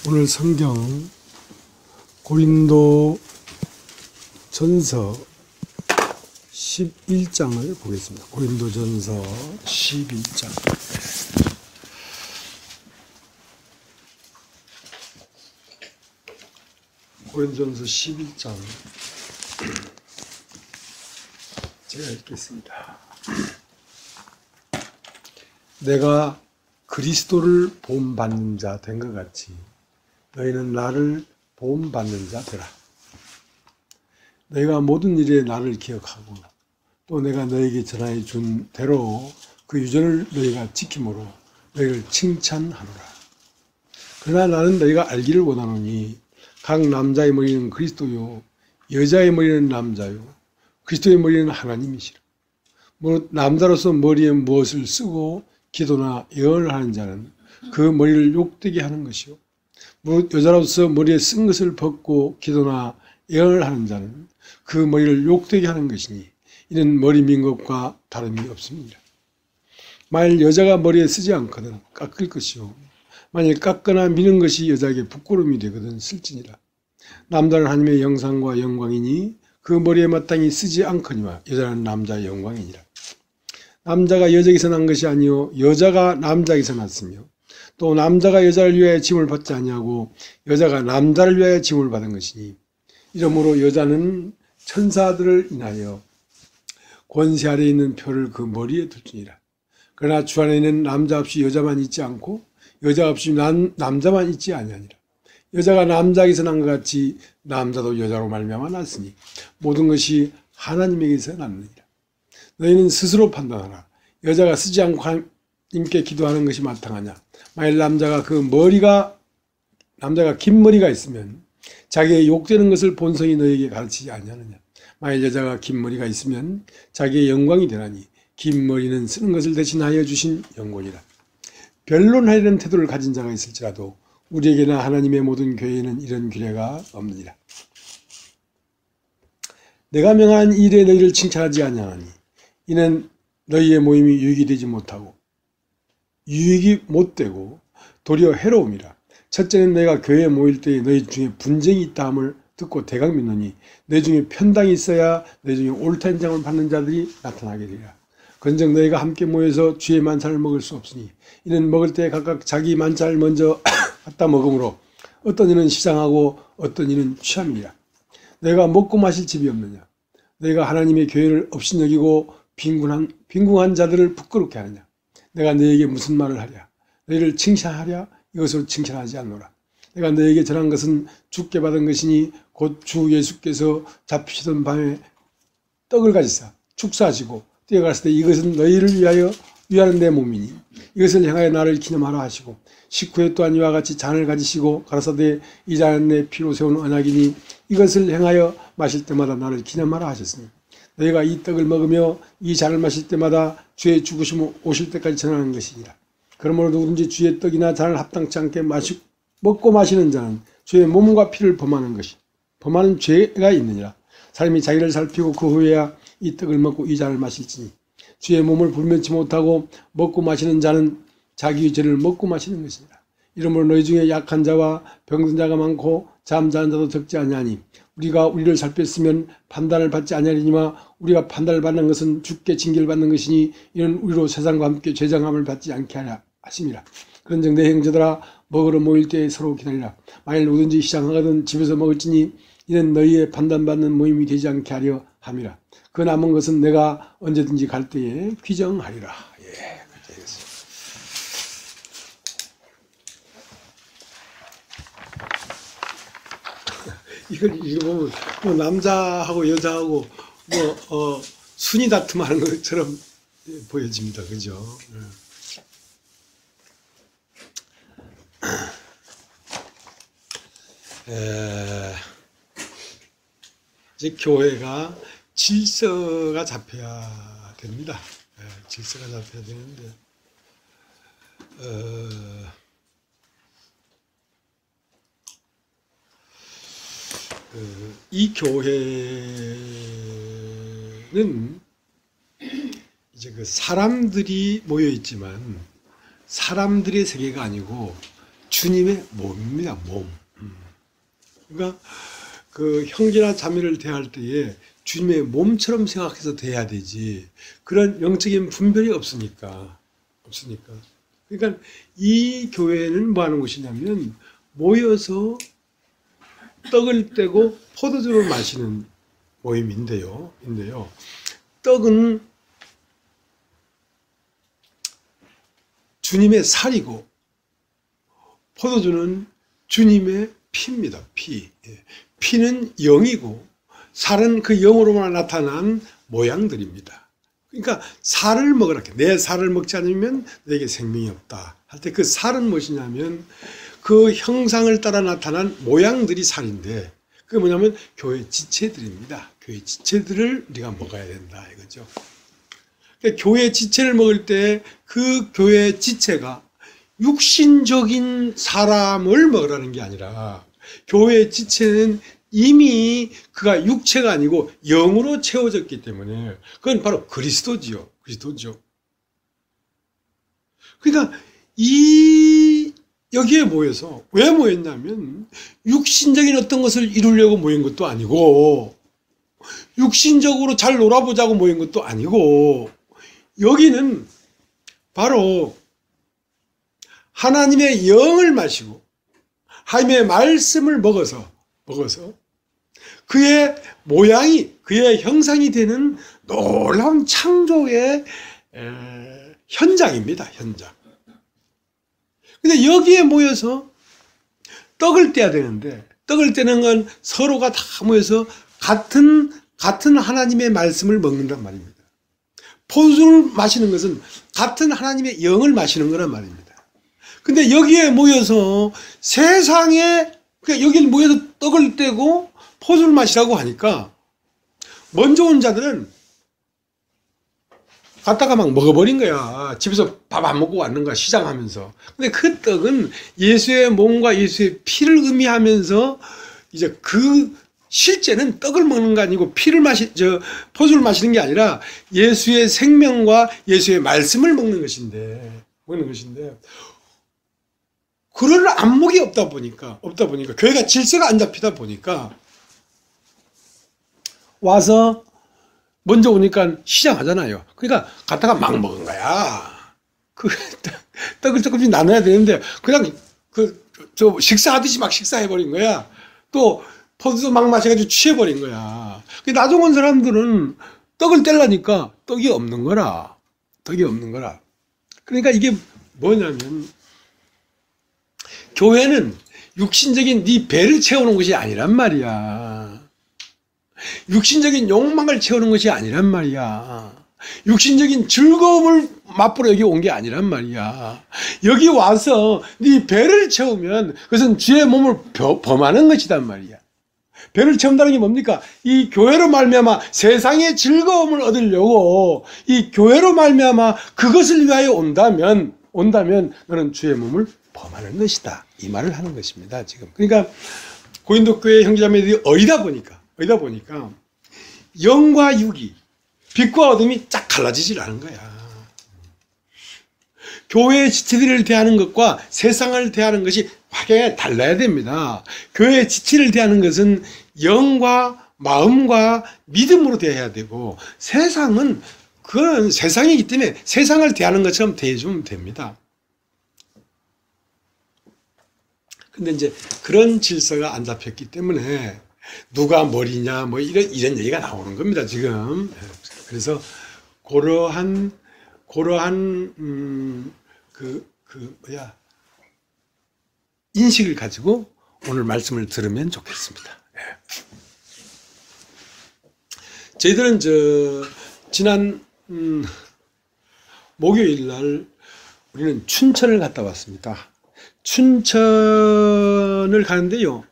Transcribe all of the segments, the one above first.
오늘 성경 고린도 전서 11장을 보겠습니다. 고린도 전서 11장. 고린도 전서 11장. 제가 읽겠습니다. 내가 그리스도를 보험받는 자 된 것 같이 너희는 나를 보험받는 자 되라. 너희가 모든 일에 나를 기억하고 또 내가 너희에게 전하여 준 대로 그 유전을 너희가 지킴으로 너희를 칭찬하노라. 그러나 나는 너희가 알기를 원하노니 각 남자의 머리는 그리스도요 여자의 머리는 남자요 그리스도의 머리는 하나님이시라. 남자로서 머리에 무엇을 쓰고 기도나 예언을 하는 자는 그 머리를 욕되게 하는 것이요 여자로서 머리에 쓴 것을 벗고 기도나 예언을 하는 자는 그 머리를 욕되게 하는 것이니 이는 머리 민 것과 다름이 없습니다. 만일 여자가 머리에 쓰지 않거든 깎을 것이요 만일 깎거나 미는 것이 여자에게 부끄러움이 되거든 쓸지니라. 남자는 하나님의 형상과 영광이니 그 머리에 마땅히 쓰지 않거니와 여자는 남자의 영광이니라. 남자가 여자에게서 난 것이 아니요 여자가 남자에게서 났으며 또 남자가 여자를 위하여 짐을 받지 아니하고 여자가 남자를 위하여 짐을 받은 것이니 이러므로 여자는 천사들을 인하여 권세 아래에 있는 표를 그 머리에 둘지니라. 그러나 주 안에는 남자 없이 여자만 있지 않고 여자 없이 남자만 있지 아니하니라. 여자가 남자에게서 난 것 같이 남자도 여자로 말미암아 났으니 모든 것이 하나님에게서 났느니라. 너희는 스스로 판단하라. 여자가 쓰지 않고 하나님께 기도하는 것이 마땅하냐. 만일 남자가 긴 머리가 있으면 자기의 욕되는 것을 본성이 너에게 가르치지 아니하느냐. 만일 여자가 긴 머리가 있으면 자기의 영광이 되나니 긴 머리는 쓰는 것을 대신하여 주신 영광이라. 변론하려는 태도를 가진 자가 있을지라도 우리에게나 하나님의 모든 교회에는 이런 규례가 없느니라. 내가 명한 일에 너희를 칭찬하지 아니하니 이는 너희의 모임이 유익이 되지 못하고 유익이 못되고 도리어 해로움이라. 첫째는 내가 교회에 모일 때에 너희 중에 분쟁이 있다 함을 듣고 대강 믿노니 너희 중에 편당이 있어야 너희 중에 옳다 인정을 받는 자들이 나타나게 되리라. 그런즉 너희가 함께 모여서 주의 만찬을 먹을 수 없으니 이는 먹을 때 각각 자기 만찬을 먼저 갖다 먹으므로 어떤 이는 시장하고 어떤 이는 취함이라. 너희가 먹고 마실 집이 없느냐. 너희가 하나님의 교회를 업신여기고 빈궁한 자들을 부끄럽게 하느냐. 내가 너희에게 무슨 말을 하랴. 너희를 칭찬하랴. 이것으로 칭찬하지 않노라. 내가 너희에게 전한 것은 주께 받은 것이니 곧 주 예수께서 잡히시던 밤에 떡을 가지사 축사하시고 뛰어갔을 때 이것은 너희를 위하는 내 몸이니 이것을 향하여 나를 기념하라 하시고 식후에 또한 이와 같이 잔을 가지시고 가라사대 이 잔은 내 피로 세운 언약이니 이것을 행하여 마실 때마다 나를 기념하라 하셨으니 너희가 이 떡을 먹으며 이 잔을 마실 때마다 주의 죽으심 오실 때까지 전하는 것이니라. 그러므로 누구든지 주의 떡이나 잔을 합당치 않게 먹고 마시는 자는 주의 몸과 피를 범하는 죄가 있느니라. 사람이 자기를 살피고 그 후에야 이 떡을 먹고 이 잔을 마실지니 주의 몸을 불면치 못하고 먹고 마시는 자는 자기의 죄를 먹고 마시는 것이니라. 이러므로 너희 중에 약한 자와 병든 자가 많고 잠자는 자도 적지 아니하니 우리가 우리를 살폈으면 판단을 받지 아니하리니와 우리가 판단을 받는 것은 주께 징계를 받는 것이니 이는 우리로 세상과 함께 죄정함을 받지 않게 하려 하심이라. 그런즉 내 형제들아 먹으러 모일 때에 서로 기다리라. 만일 누구든지 시장하거든 집에서 먹을지니 이는 너희의 판단받는 모임이 되지 않게 하려 함이라. 그 남은 것은 내가 언제든지 갈 때에 귀정하리라. 예, 이걸 읽어보면 뭐 남자하고 여자하고 순위 다툼하는 것처럼 보여집니다. 그죠? 이제 교회가 질서가 잡혀야 됩니다. 질서가 잡혀야 되는데 이 교회는 이제 그 사람들이 모여 있지만 사람들의 세계가 아니고 주님의 몸입니다. 몸. 그러니까 그 형제나 자매를 대할 때에 주님의 몸처럼 생각해서 대해야 되지. 그런 영적인 분별이 없으니까. 그러니까 이 교회는 뭐 하는 곳이냐면 모여서 떡을 떼고 포도주를 마시는 모임인데요. 떡은 주님의 살이고 포도주는 주님의 피입니다. 피. 피는 영이고 살은 그 영으로만 나타난 모양들입니다. 그러니까 살을 먹으라. 내 살을 먹지 않으면 너에게 생명이 없다. 할 때 그 살은 무엇이냐면 그 형상을 따라 나타난 모양들이 살인데 그게 뭐냐면 교회 지체들입니다. 교회 지체들을 우리가 먹어야 된다 이거죠. 그러니까 교회 지체를 먹을 때 그 교회 지체가 육신적인 사람을 먹으라는 게 아니라 교회 지체는 이미 그가 육체가 아니고 영으로 채워졌기 때문에 그건 바로 그리스도지요. 그러니까 여기에 모여서 왜 모였냐면 육신적인 어떤 것을 이루려고 모인 것도 아니고 육신적으로 잘 놀아보자고 모인 것도 아니고 여기는 바로 하나님의 영을 마시고 하나님의 말씀을 먹어서 그의 모양이 그의 형상이 되는 놀라운 창조의 현장입니다. 현장. 근데 여기에 모여서 떡을 떼야 되는데 떡을 떼는 건 서로가 다 모여서 같은 하나님의 말씀을 먹는단 말입니다. 포도주를 마시는 것은 같은 하나님의 영을 마시는 거란 말입니다. 근데 여기에 모여서 세상에 그러니까 여기 모여서 떡을 떼고 포도주를 마시라고 하니까 먼저 온 자들은 갔다가 막 먹어버린 거야. 집에서 밥 안 먹고 왔는 거야. 시장하면서. 근데 그 떡은 예수의 몸과 예수의 피를 의미하면서 이제 그 실제는 떡을 먹는 거 아니고 포도주를 마시는 게 아니라 예수의 생명과 예수의 말씀을 먹는 것인데 그럴 안목이 없다 보니까 교회가 질서가 안 잡히다 보니까 와서 먼저 오니까 시장하잖아요. 그러니까 갔다가 막 먹은 거야. 그 떡을 조금씩 나눠야 되는데 그냥 식사하듯이 막 식사해버린 거야. 또 포도주 막 마셔가지고 취해버린 거야. 나중 온 사람들은 떡을 떼려니까 떡이 없는 거라. 그러니까 이게 뭐냐면 교회는 육신적인 네 배를 채우는 것이 아니란 말이야. 육신적인 욕망을 채우는 것이 아니란 말이야. 육신적인 즐거움을 맛보러 여기 온 게 아니란 말이야. 여기 와서 네 배를 채우면 그것은 주의 몸을 범하는 것이단 말이야. 배를 채운다는 게 뭡니까? 이 교회로 말미암아 세상의 즐거움을 얻으려고 이 교회로 말미암아 그것을 위하여 온다면 너는 주의 몸을 범하는 것이다. 이 말을 하는 것입니다. 지금. 그러니까 고린도 교회 형제자매들이 어이다 보니까 영과 육이 빛과 어둠이 쫙 갈라지질 않은 거야. 교회의 지체들을 대하는 것과 세상을 대하는 것이 확연히 달라야 됩니다. 교회의 지체를 대하는 것은 영과 마음과 믿음으로 대해야 되고 세상은 그건 세상이기 때문에 세상을 대하는 것처럼 대해주면 됩니다. 근데 이제 그런 질서가 안 잡혔기 때문에 누가 머리냐 뭐 이런 얘기가 나오는 겁니다, 지금. 그래서 그러한 인식을 가지고 오늘 말씀을 들으면 좋겠습니다. 저희들은 지난 목요일 날 우리는 춘천을 갔다 왔습니다. 춘천을 가는데요.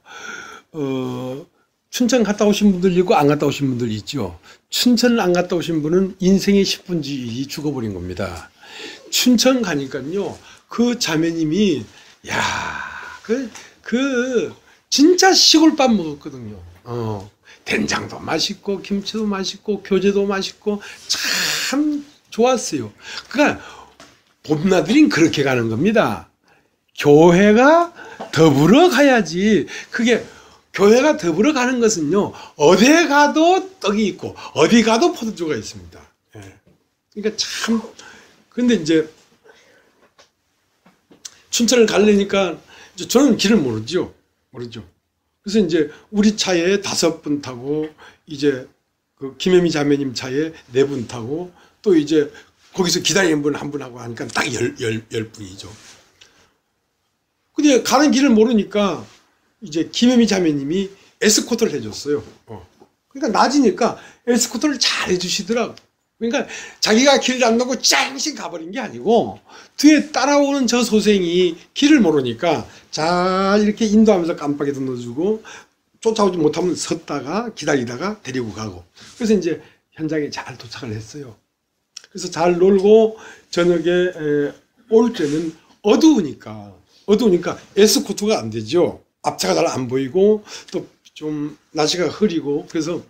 춘천 갔다 오신 분들 있고 안 갔다 오신 분들 있죠. 춘천을 안 갔다 오신 분은 인생의 10분지 1이 죽어버린 겁니다. 춘천 가니까요. 그 자매님이 진짜 시골밥 먹었거든요. 된장도 맛있고 김치도 맛있고 교제도 맛있고 참 좋았어요. 그러니까 봄나들이는 그렇게 가는 겁니다. 교회가 더불어 가야지. 그게 교회가 더불어 가는 것은요, 어디에 가도 떡이 있고 어디 가도 포도주가 있습니다. 예. 그러니까 참, 근데 이제 춘천을 가려니까 저는 길을 모르죠. 그래서 이제 우리 차에 5분 타고, 이제 그 김혜미 자매님 차에 4분 타고, 또 이제 거기서 기다리는 분 한 분하고 하니까 딱 10분이죠. 근데 가는 길을 모르니까 이제 김혜미 자매님이 에스코트를 해줬어요. 그러니까 낮이니까 에스코트를 잘 해주시더라고. 그러니까 자기가 길을 안 놓고 짱씩 가버린 게 아니고, 뒤에 따라오는 저 소생이 길을 모르니까 잘 이렇게 인도하면서 깜빡이도 넣어주고, 쫓아오지 못하면 섰다가 기다리다가 데리고 가고. 그래서 이제 현장에 잘 도착을 했어요. 그래서 잘 놀고, 저녁에 올 때는 어두우니까 에스코트가 안 되죠. 앞차가 잘 안 보이고, 또 좀 날씨가 흐리고. 그래서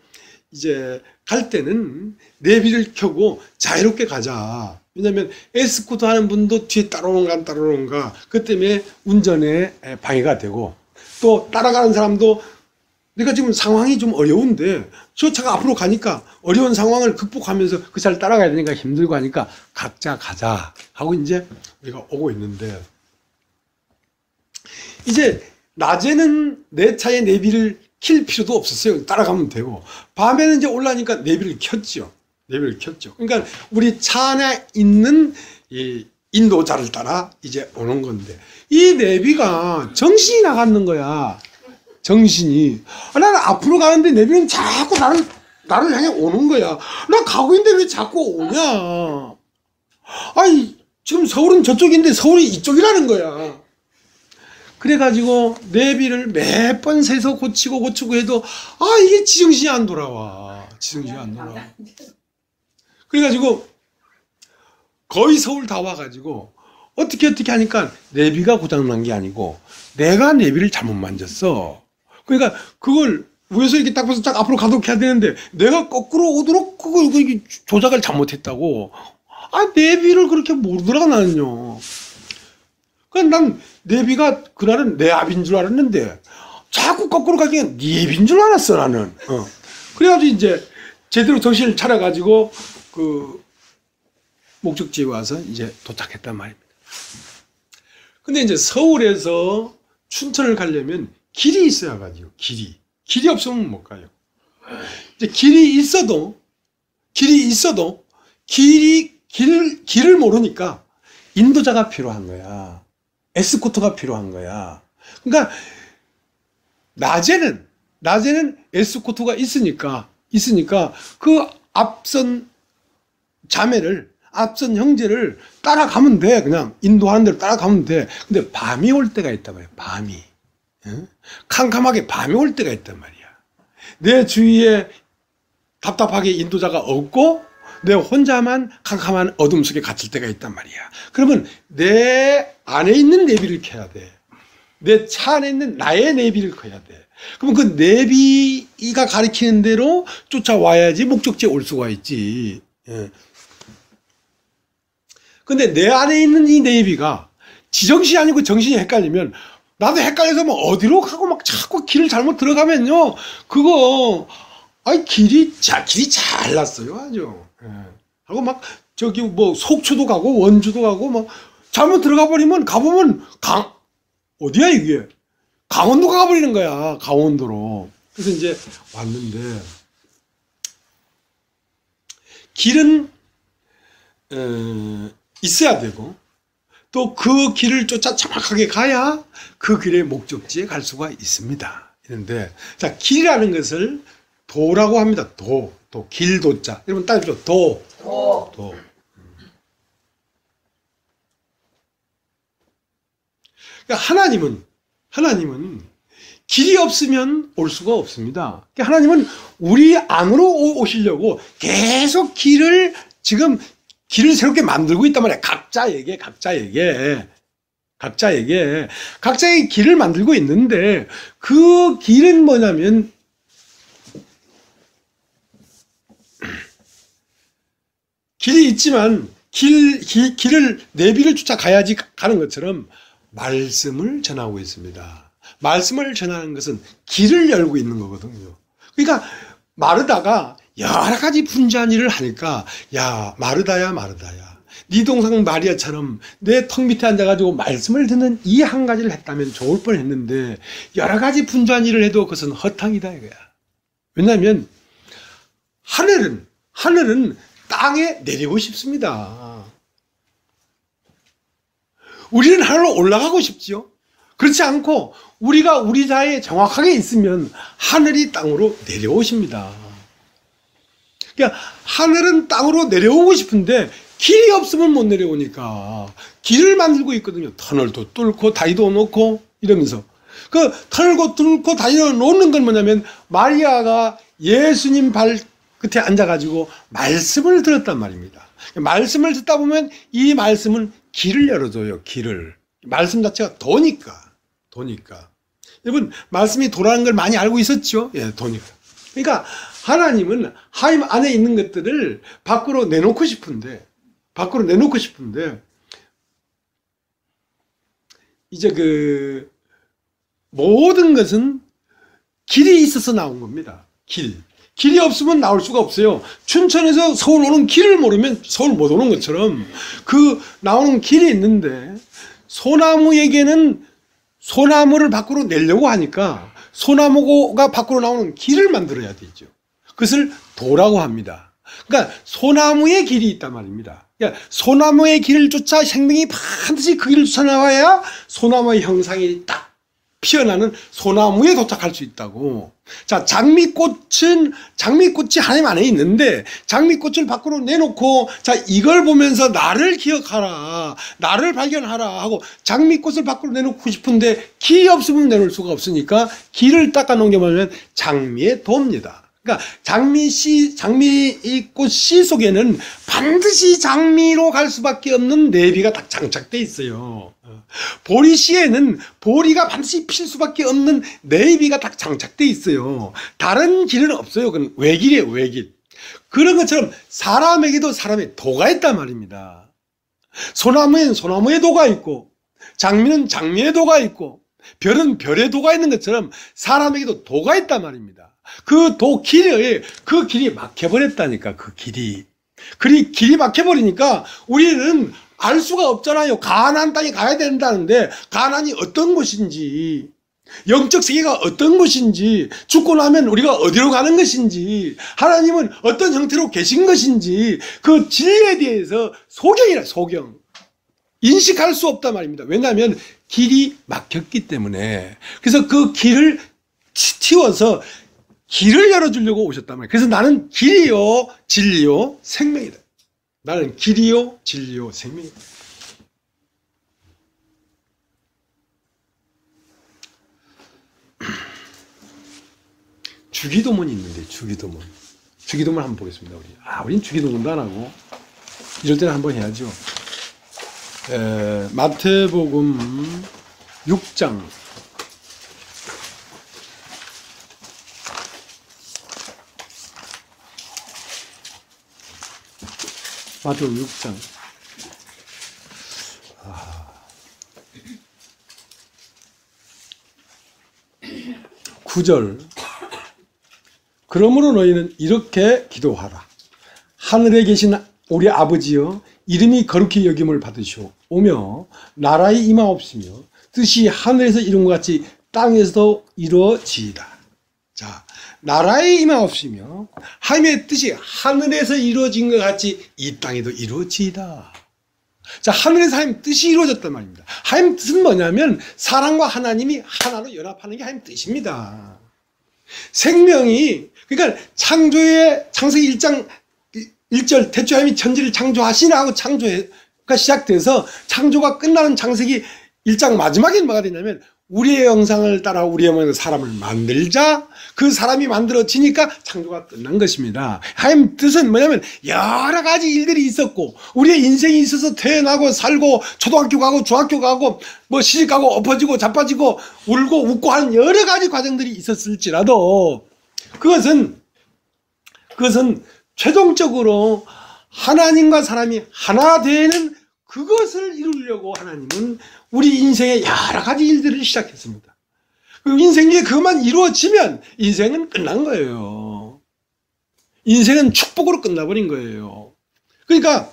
이제 갈 때는 내비를 켜고 자유롭게 가자. 왜냐면 에스코트 하는 분도 뒤에 따라오는가 그 때문에 운전에 방해가 되고, 또 따라가는 사람도 내가 지금 상황이 좀 어려운데 저 차가 앞으로 가니까 어려운 상황을 극복하면서 그 차를 따라가야 되니까 힘들고 하니까 각자 가자 하고 이제 우리가 오고 있는데, 이제 낮에는 내 차의 내비를 킬 필요도 없었어요. 따라가면 되고, 밤에는 이제 올라니까 내비를 켰죠. 그러니까 우리 차 안에 있는 이 인도자를 따라 이제 오는 건데, 이 내비가 정신이 나가는 거야. 정신이. 나는 앞으로 가는데 내비는 자꾸 나를 향해 오는 거야. 나 가고 있는데 왜 자꾸 오냐. 아니, 지금 서울은 저쪽인데 서울이 이쪽이라는 거야. 그래가지고 내비를 몇 번 세서 고치고 해도 이게 지정신이 안 돌아와. 그래가지고 거의 서울 다 와가지고 어떻게 하니까 내비가 고장난 게 아니고 내가 내비를 잘못 만졌어. 그러니까 그걸 위에서 이렇게 딱 봐서 딱 앞으로 가도록 해야 되는데 내가 거꾸로 오도록 그걸 조작을 잘못했다고. 내비를 그렇게 모르더라 나는요. 그러니까 난 내비가 그날은 내 앞인 줄 알았는데 자꾸 거꾸로 가기가 네 앞인 줄 알았어 나는. 그래가지고 이제 제대로 정신을 차려가지고 그 목적지에 와서 이제 도착했단 말입니다. 근데 이제 서울에서 춘천을 가려면 길이 있어야 가지고, 길이 없으면 못 가요. 이제 길이 있어도 길을 모르니까 인도자가 필요한 거야. 에스코트가 필요한 거야. 그러니까 낮에는 에스코트가 있으니까 그 앞선 형제를 따라가면 돼. 그냥 인도하는 대로 따라가면 돼. 근데 밤이 올 때가 있단 말이야. 밤이. 캄캄하게 밤이 올 때가 있단 말이야. 내 주위에 답답하게 인도자가 없고 내 혼자만 캄캄한 어둠 속에 갇힐 때가 있단 말이야. 그러면 내 안에 있는 내비를 켜야 돼. 내 차 안에 있는 나의 내비를 켜야 돼. 그러면 그 내비가 가리키는 대로 쫓아와야지 목적지에 올 수가 있지. 근데 내 안에 있는 이 내비가 지정신이 아니고 정신이 헷갈리면, 나도 헷갈려서 뭐 어디로 가고 막 자꾸 길을 잘못 들어가면요, 그거 길이 잘났어요 아주. 하고 막 저기 뭐 속초도 가고 원주도 가고 막 잘못 들어가 버리면 가보면 어디야 이게, 강원도 가버리는 거야. 강원도로. 그래서 이제 왔는데, 길은 있어야 되고, 또 그 길을 쫓아 정확하게 가야 그 길의 목적지에 갈 수가 있습니다. 이런데, 자, 길이라는 것을 도라고 합니다. 길도자. 여러분 따집시오. 도. 그러니까 하나님은 길이 없으면 올 수가 없습니다. 그러니까 하나님은 우리 안으로 오시려고 계속 길을 새롭게 만들고 있단 말이야. 각자에게 각자의 길을 만들고 있는데, 그 길은 뭐냐면 길이 있지만 내비를 쫓아가야지 가는 것처럼 말씀을 전하고 있습니다. 말씀을 전하는 것은 길을 열고 있는 거거든요. 그러니까 마르다가 여러 가지 분주한 일을 하니까 야 마르다야 네 동생 마리아처럼 내 턱 밑에 앉아가지고 말씀을 듣는 이 한 가지를 했다면 좋을 뻔했는데 여러 가지 분주한 일을 해도 그것은 허탕이다 이거야. 왜냐하면 하늘은 땅에 내리고 싶습니다. 우리는 하늘로 올라가고 싶지요. 그렇지 않고 우리가 우리 자리에 정확하게 있으면 하늘이 땅으로 내려오십니다. 그러니까 하늘은 땅으로 내려오고 싶은데 길이 없으면 못 내려오니까 길을 만들고 있거든요. 터널도 뚫고 다리도 놓고 이러면서 그 터널도 뚫고 다리를 놓는 건 뭐냐면 마리아가 예수님 발 끝에 앉아가지고 말씀을 들었단 말입니다. 말씀을 듣다 보면 이 말씀은 길을 열어줘요. 길을. 말씀 자체가 도니까. 여러분 말씀이 도라는 걸 많이 알고 있었죠? 예, 도니까. 그러니까 하나님은 하나님 안에 있는 것들을 밖으로 내놓고 싶은데 이제 그 모든 것은 길이 있어서 나온 겁니다. 길이 없으면 나올 수가 없어요. 춘천에서 서울 오는 길을 모르면 서울 못 오는 것처럼 그 나오는 길이 있는데 소나무에게는 소나무를 밖으로 내려고 하니까 소나무가 밖으로 나오는 길을 만들어야 되죠. 그것을 도라고 합니다. 그러니까 소나무의 길이 있단 말입니다. 그러니까 소나무의 길을 쫓아 생명이 반드시 그 길을 쫓아 나와야 소나무의 형상이 딱 피어나는 소나무에 도착할 수 있다고. 자, 장미꽃이 하나님 안에 있는데 장미꽃을 밖으로 내놓고 자, 이걸 보면서 나를 기억하라, 나를 발견하라 하고 장미꽃을 밖으로 내놓고 싶은데 길이 없으면 내놓을 수가 없으니까 길을 닦아 놓은 게 뭐냐면 장미의 도입니다. 그러니까 장미꽃 씨 속에는 반드시 장미로 갈 수밖에 없는 내비가 딱 장착돼 있어요. 보리 씨에는 보리가 반드시 필 수밖에 없는 내비가 딱 장착돼 있어요. 다른 길은 없어요. 그건 외길이에요, 외길. 그런 것처럼 사람에게도 사람의 도가 있단 말입니다. 소나무엔 소나무의 도가 있고, 장미는 장미의 도가 있고, 별은 별의 도가 있는 것처럼 사람에게도 도가 있단 말입니다. 그 길이 막혀버렸다니까, 그 길이. 길이 막혀버리니까 우리는 알 수가 없잖아요. 가나안 땅에 가야 된다는데 가나안이 어떤 곳인지, 영적 세계가 어떤 곳인지, 죽고 나면 우리가 어디로 가는 것인지, 하나님은 어떤 형태로 계신 것인지 그 진리에 대해서 소경. 인식할 수 없단 말입니다. 왜냐하면 길이 막혔기 때문에. 그래서 그 길을 틔워서 길을 열어주려고 오셨단 말이에요. 그래서 나는 길이요, 진리요, 생명이다. 나는 길이요, 진리요, 생명이다. 주기도문이 있는데, 주기도문 한번 보겠습니다, 우리. 우린 주기도문도 안 하고, 이럴 때는 한번 해야죠. 마태복음 6장. 마태복음 6장. 9절. 그러므로 너희는 이렇게 기도하라. 하늘에 계신 우리 아버지여, 이름이 거룩히 여김을 받으시오며 나라의 임하옵시며 뜻이 하늘에서 이룬 것 같이 땅에서도 이루어지이다. 자, 나라의 임하옵시며 하나님의 뜻이 하늘에서 이루어진 것 같이 이 땅에도 이루어지이다. 자, 하늘에서 하나님 뜻이 이루어졌단 말입니다. 하나님 뜻은 뭐냐면 사랑과 하나님이 하나로 연합하는 게 하나님 뜻입니다. 생명이, 그러니까 창세기 1장 1절 태초에 하나님이 천지를 창조하시나 하고 창조가 시작돼서 창조가 끝나는 창세기 1장 마지막엔 뭐가 되냐면 우리의 형상을 따라 우리의 모양으로 사람을 만들자. 그 사람이 만들어지니까 창조가 끝난 것입니다. 하나님 뜻은 뭐냐면 여러 가지 일들이 있었고 우리의 인생이 있어서 태어나고 살고 초등학교 가고 중학교 가고 뭐 시집 가고 엎어지고 자빠지고 울고 웃고 하는 여러 가지 과정들이 있었을지라도 그것은 최종적으로 하나님과 사람이 하나 되는 그것을 이루려고 하나님은 우리 인생의 여러 가지 일들을 시작했습니다. 인생에 그것만 이루어지면 인생은 끝난 거예요. 인생은 축복으로 끝나버린 거예요. 그러니까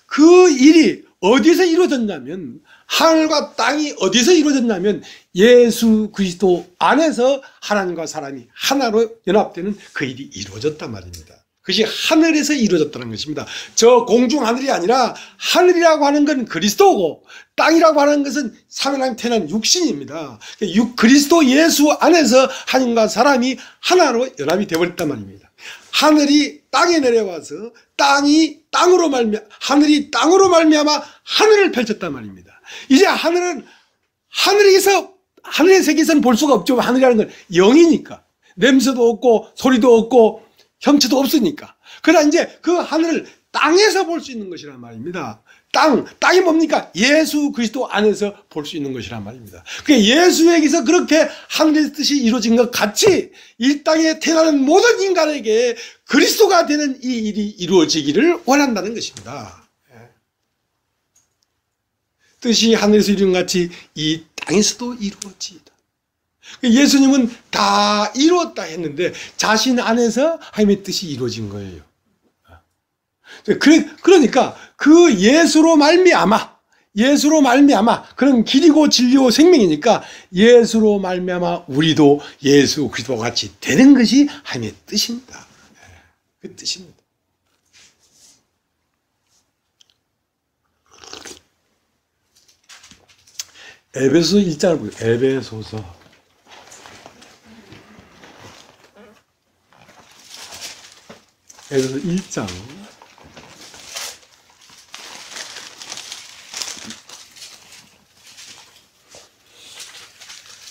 그 일이 어디서 이루어졌냐면, 하늘과 땅이 어디서 이루어졌냐면 예수 그리스도 안에서 하나님과 사람이 하나로 연합되는 그 일이 이루어졌단 말입니다. 그것이 하늘에서 이루어졌다는 것입니다. 저 공중 하늘이 아니라, 하늘이라고 하는 건 그리스도고 땅이라고 하는 것은 사면하나님 태어난 육신입니다. 그리스도 예수 안에서 하나님과 사람이 하나로 연합이 되어버렸단 말입니다. 하늘이 땅에 내려와서 하늘이 땅으로 말미암아 하늘을 펼쳤단 말입니다. 이제 하늘은 하늘의 세계에서는 볼 수가 없죠. 하늘이라는 건 영이니까. 냄새도 없고 소리도 없고 형체도 없으니까. 그러나 이제 그 하늘을 땅에서 볼 수 있는 것이란 말입니다. 땅이 뭡니까? 예수 그리스도 안에서 볼 수 있는 것이란 말입니다. 그게 예수에게서 그렇게 하늘의 뜻이 이루어진 것 같이 이 땅에 태어나는 모든 인간에게 그리스도가 되는 이 일이 이루어지기를 원한다는 것입니다. 뜻이 하늘에서 이룬 같이 이 땅에서도 이루어지이다. 예수님은 다 이루었다 했는데 자신 안에서 하나님의 뜻이 이루어진 거예요. 그러니까 그 예수로 말미암아 그런 길이고 진리고 생명이니까 예수로 말미암아 우리도 예수 그리스도와 같이 되는 것이 하나님의 뜻입니다. 그 뜻입니다. 에베소서 1장을 보세요. 에베소서 1장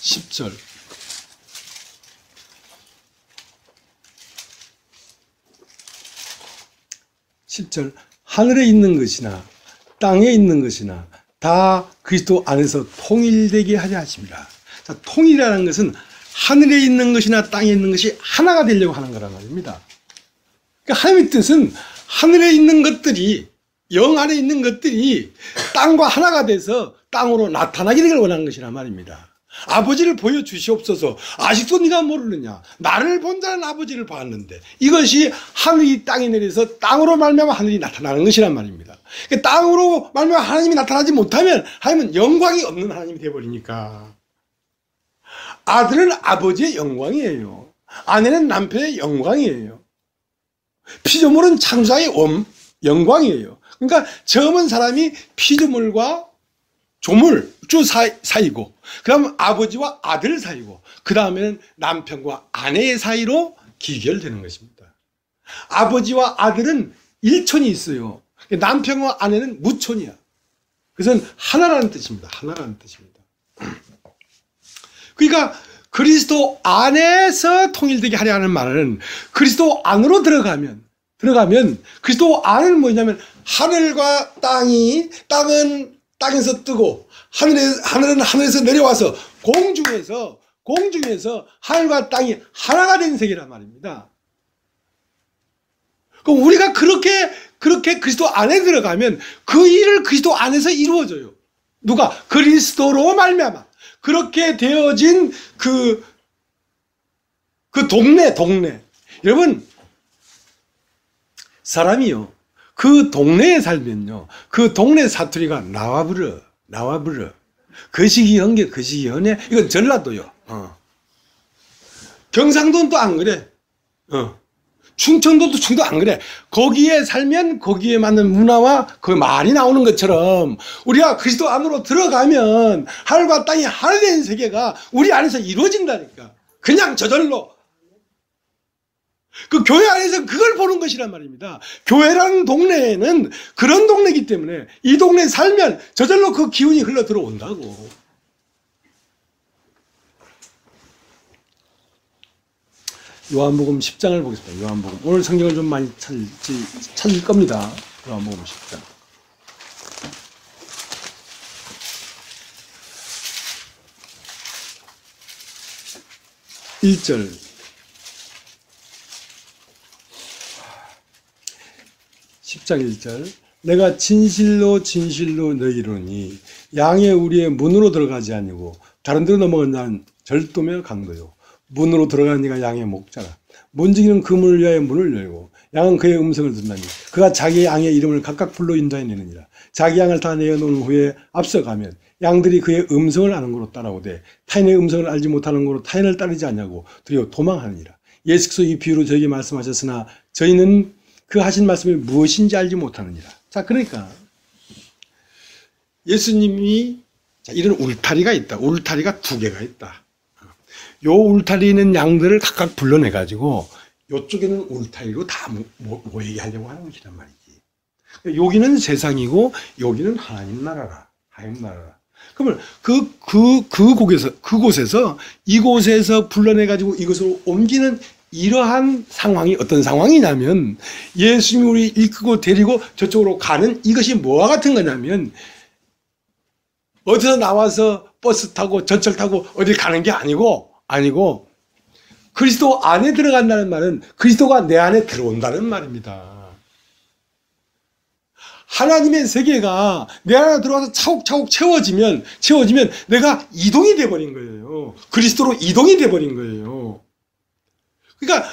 10절. 하늘에 있는 것이나 땅에 있는 것이나 다 그리스도 안에서 통일되게 하려 하십니다. 자, 통일이라는 것은 하늘에 있는 것이나 땅에 있는 것이 하나가 되려고 하는 거란 말입니다. 그러니까 하나님의 뜻은 하늘에 있는 것들이, 영 안에 있는 것들이 땅과 하나가 돼서 땅으로 나타나기를 원하는 것이란 말입니다. 아버지를 보여주시옵소서. 아직도 네가 모르느냐? 나를 본 자는 아버지를 봤는데. 이것이 하늘이 땅에 내려서 땅으로 말미암아 하늘이 나타나는 것이란 말입니다. 그러니까 땅으로 말미암아 하나님이 나타나지 못하면 하나님은 영광이 없는 하나님이 되어버리니까. 아들은 아버지의 영광이에요. 아내는 남편의 영광이에요. 피조물은 창조자의 영광이에요. 그러니까 처음은 사람이 피조물과 조물주 사이고, 그 다음 아버지와 아들 사이고, 그 다음에는 남편과 아내의 사이로 기결되는 것입니다. 아버지와 아들은 일촌이 있어요. 남편과 아내는 무촌이야. 그것은 하나라는 뜻입니다. 하나라는 뜻입니다. 그러니까 그리스도 안에서 통일되게 하려 하는 말은, 그리스도 안으로 들어가면 그리스도 안은 뭐냐면 하늘과 땅은 땅에서 뜨고 하늘은 하늘에서 내려와서 공중에서 하늘과 땅이 하나가 된 세계란 말입니다. 그럼 우리가 그렇게 그리스도 안에 들어가면 그 일을 그리스도 안에서 이루어져요. 누가? 그리스도로 말미암아. 그렇게 되어진 그 동네. 여러분, 사람이요, 그 동네에 살면요, 그 동네 사투리가 나와버려. 거시기한 이건 전라도요. 경상도는 또 안 그래. 충청도도 안 그래. 거기에 살면 거기에 맞는 문화와 그 말이 나오는 것처럼 우리가 그리스도 안으로 들어가면 하늘과 땅이 하나 된 세계가 우리 안에서 이루어진다니까. 그냥 저절로. 그 교회 안에서 그걸 보는 것이란 말입니다. 교회라는 동네에는 그런 동네이기 때문에 이 동네에 살면 저절로 그 기운이 흘러 들어온다고. 요한복음 10장을 보겠습니다. 요한복음. 오늘 성경을 좀 많이 찾을 겁니다. 요한복음 10장. 1절. 10장 1절. 내가 진실로 너희로니 양의 우리의 문으로 들어가지 아니고 다른 데로 넘어간 자는 절도며 강도요. 문으로 들어가는 이가 양의 목자라. 문지기는 그 문을 위하여 문을 열고 양은 그의 음성을 듣나니 그가 자기 양의 이름을 각각 불러 인도해 내느니라. 자기 양을 다 내어놓은 후에 앞서가면 양들이 그의 음성을 아는 거로 따라오되 타인의 음성을 알지 못하는 거로 타인을 따르지 않냐고 두려워 도망하느니라. 예수께서 이 비유로 저에게 말씀하셨으나 저희는 그 하신 말씀이 무엇인지 알지 못하느니라. 자, 그러니까 예수님이 이런 울타리가 있다. 울타리가 두 개가 있다. 요 울타리에 있는 양들을 각각 불러내가지고 요쪽에는 울타리로 다 모이게 하려고 하는 것이란 말이지. 여기는 세상이고 여기는 하나님 나라라. 하나님 나라라. 그러면 그곳에서 이곳에서 불러내가지고 이것으로 옮기는 이러한 상황이 어떤 상황이냐면 예수님이 우리 이끌고 데리고 저쪽으로 가는 이것이 뭐와 같은 거냐면 어디서 나와서 버스 타고 전철 타고 어디 가는 게 아니고 그리스도 안에 들어간다는 말은 그리스도가 내 안에 들어온다는 말입니다. 하나님의 세계가 내 안에 들어와서 차곡차곡 채워지면 내가 이동이 돼버린 거예요. 그리스도로 이동이 돼버린 거예요. 그러니까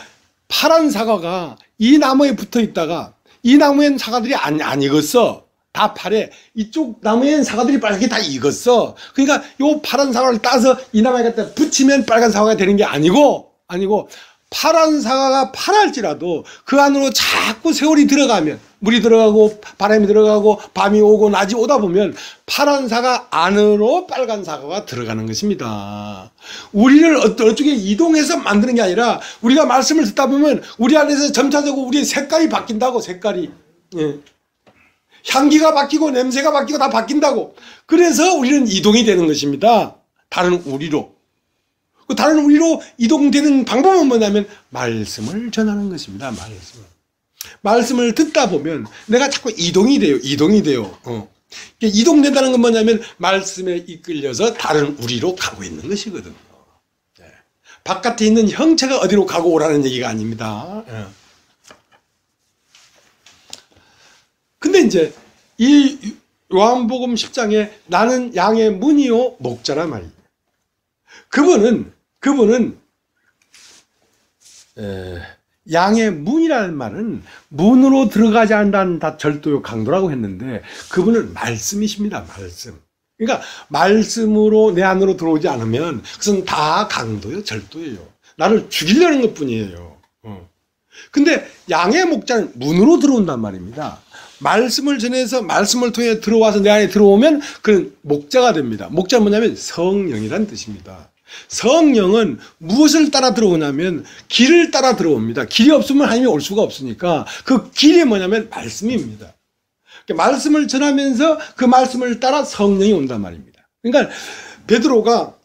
파란 사과가 이 나무에 붙어 있다가 이 나무엔 사과들이 안 익었어. 다 파래. 이쪽 나무엔 사과들이 빨갛게 다 익었어. 그러니까 요 파란 사과를 따서 이 나무에 갖다 붙이면 빨간 사과가 되는 게 아니고 파란 사과가 파랄지라도 그 안으로 자꾸 세월이 들어가면 물이 들어가고 바람이 들어가고 밤이 오고 낮이 오다 보면 파란 사과 안으로 빨간 사과가 들어가는 것입니다. 우리를 어떻게 이동해서 만드는 게 아니라 우리가 말씀을 듣다 보면 우리 안에서 점차적으로 우리의 색깔이 바뀐다고. 색깔이. 예. 향기가 바뀌고 냄새가 바뀌고 다 바뀐다고. 그래서 우리는 이동이 되는 것입니다. 다른 우리로. 다른 우리로 이동되는 방법은 뭐냐면 말씀을 전하는 것입니다. 말씀을 듣다 보면 내가 자꾸 이동이 돼요. 이동된다는 건 뭐냐면 말씀에 이끌려서 다른 우리로 가고 있는 것이거든요. 네. 바깥에 있는 형체가 어디로 가고 오라는 얘기가 아닙니다. 네. 근데 이제 이 요한복음 10장에 나는 양의 문이요 목자란 말이에요. 그분은 양의 문이라는 말은 문으로 들어가지 않는다는 다 절도요 강도라고 했는데 그분은 말씀이십니다. 말씀. 그러니까 말씀으로 내 안으로 들어오지 않으면 그것은 다 강도요 절도예요. 나를 죽이려는 것뿐이에요. 근데 양의 목자는 문으로 들어온단 말입니다. 말씀을 전해서 말씀을 통해 들어와서 내 안에 들어오면 그는 목자가 됩니다. 목자는 뭐냐면 성령이란 뜻입니다. 성령은 무엇을 따라 들어오냐면 길을 따라 들어옵니다. 길이 없으면 하나님이 올 수가 없으니까 그 길이 뭐냐면 말씀입니다. 말씀을 전하면서 그 말씀을 따라 성령이 온단 말입니다. 그러니까 베드로가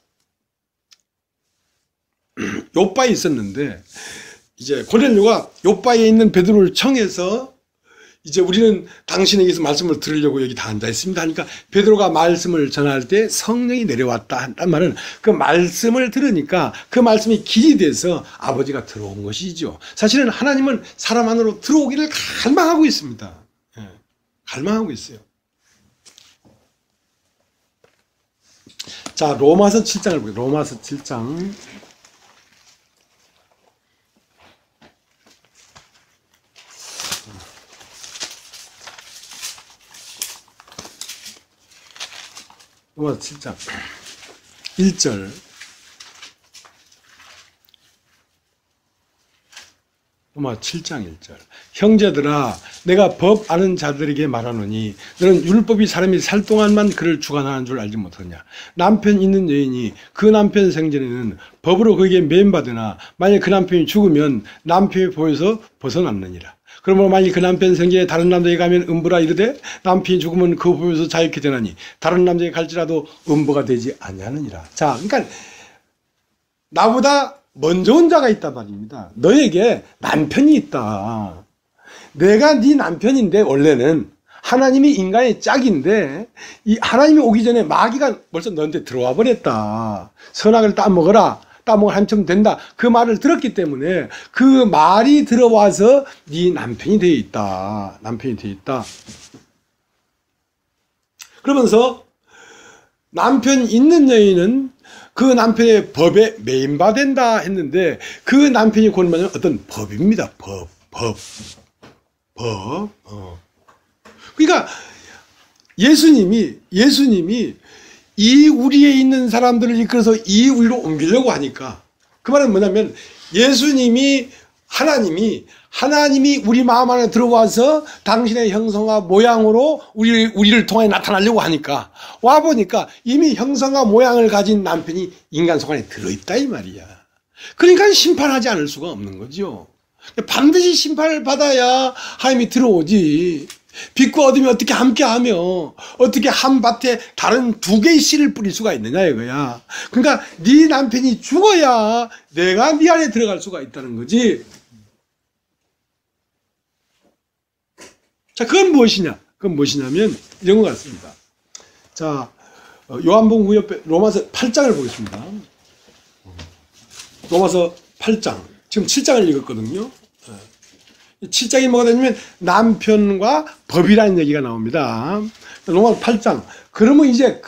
요바에 있었는데 이제 고넬료가 요바에 있는 베드로를 청해서 이제 우리는 당신에게서 말씀을 들으려고 여기 다 앉아 있습니다 하니까 베드로가 말씀을 전할 때 성령이 내려왔다 한단 말은 그 말씀을 들으니까 그 말씀이 길이 돼서 아버지가 들어온 것이죠. 사실은 하나님은 사람 안으로 들어오기를 갈망하고 있습니다. 예, 갈망하고 있어요. 자, 로마서 7장을 보게요. 로마서 7장. 로마서 7장 1절. 로마 7장 1절. 형제들아 내가 법 아는 자들에게 말하노니 너는 율법이 사람이 살 동안만 그를 주관하는 줄 알지 못하냐. 남편 있는 여인이 그 남편 생전에는 법으로 그에게 매임받으나 만약 그 남편이 죽으면 남편의 보에서 벗어났느니라. 그러므로 만일 그 남편 생전에 다른 남자에게 가면 음부라 이르되 남편이 죽으면 그 보에서 자유케 되나니 다른 남자에게 갈지라도 음부가 되지 아니하느니라. 자, 그러니까 나보다 먼저 온 자가 있단 말입니다. 너에게 남편이 있다. 내가 네 남편인데 원래는 하나님이 인간의 짝인데 이 하나님이 오기 전에 마귀가 벌써 너한테 들어와 버렸다. 선악을 따먹어라. 따먹으면 한참 된다. 그 말을 들었기 때문에 그 말이 들어와서 네 남편이 되어 있다. 남편이 되어 있다. 그러면서 남편 있는 여인은 그 남편의 법에 매인받는다 했는데 그 남편이 곧 말하는 어떤 법입니다. 법. 그러니까 예수님이 이 우리에 있는 사람들을 이끌어서 이 우리로 옮기려고 하니까 그 말은 뭐냐면 하나님이 우리 마음 안에 들어와서 당신의 형상과 모양으로 우리를 통해 나타나려고 하니까 와보니까 이미 형상과 모양을 가진 남편이 인간 속 안에 들어있다 이 말이야. 그러니까 심판하지 않을 수가 없는 거죠. 반드시 심판을 받아야 하나님이 들어오지. 빛과 어둠이 어떻게 함께하며 어떻게 한 밭에 다른 두 개의 씨를 뿌릴 수가 있느냐 이거야. 그러니까 네 남편이 죽어야 내가 네 안에 들어갈 수가 있다는 거지. 자, 그건 무엇이냐면 이런 것 같습니다. 자, 요한복음 옆에 로마서 8장을 보겠습니다. 로마서 8장. 지금 7장을 읽었거든요. 7장이 뭐가 되냐면 남편과 법이라는 얘기가 나옵니다. 로마서 8장. 그러므로 이제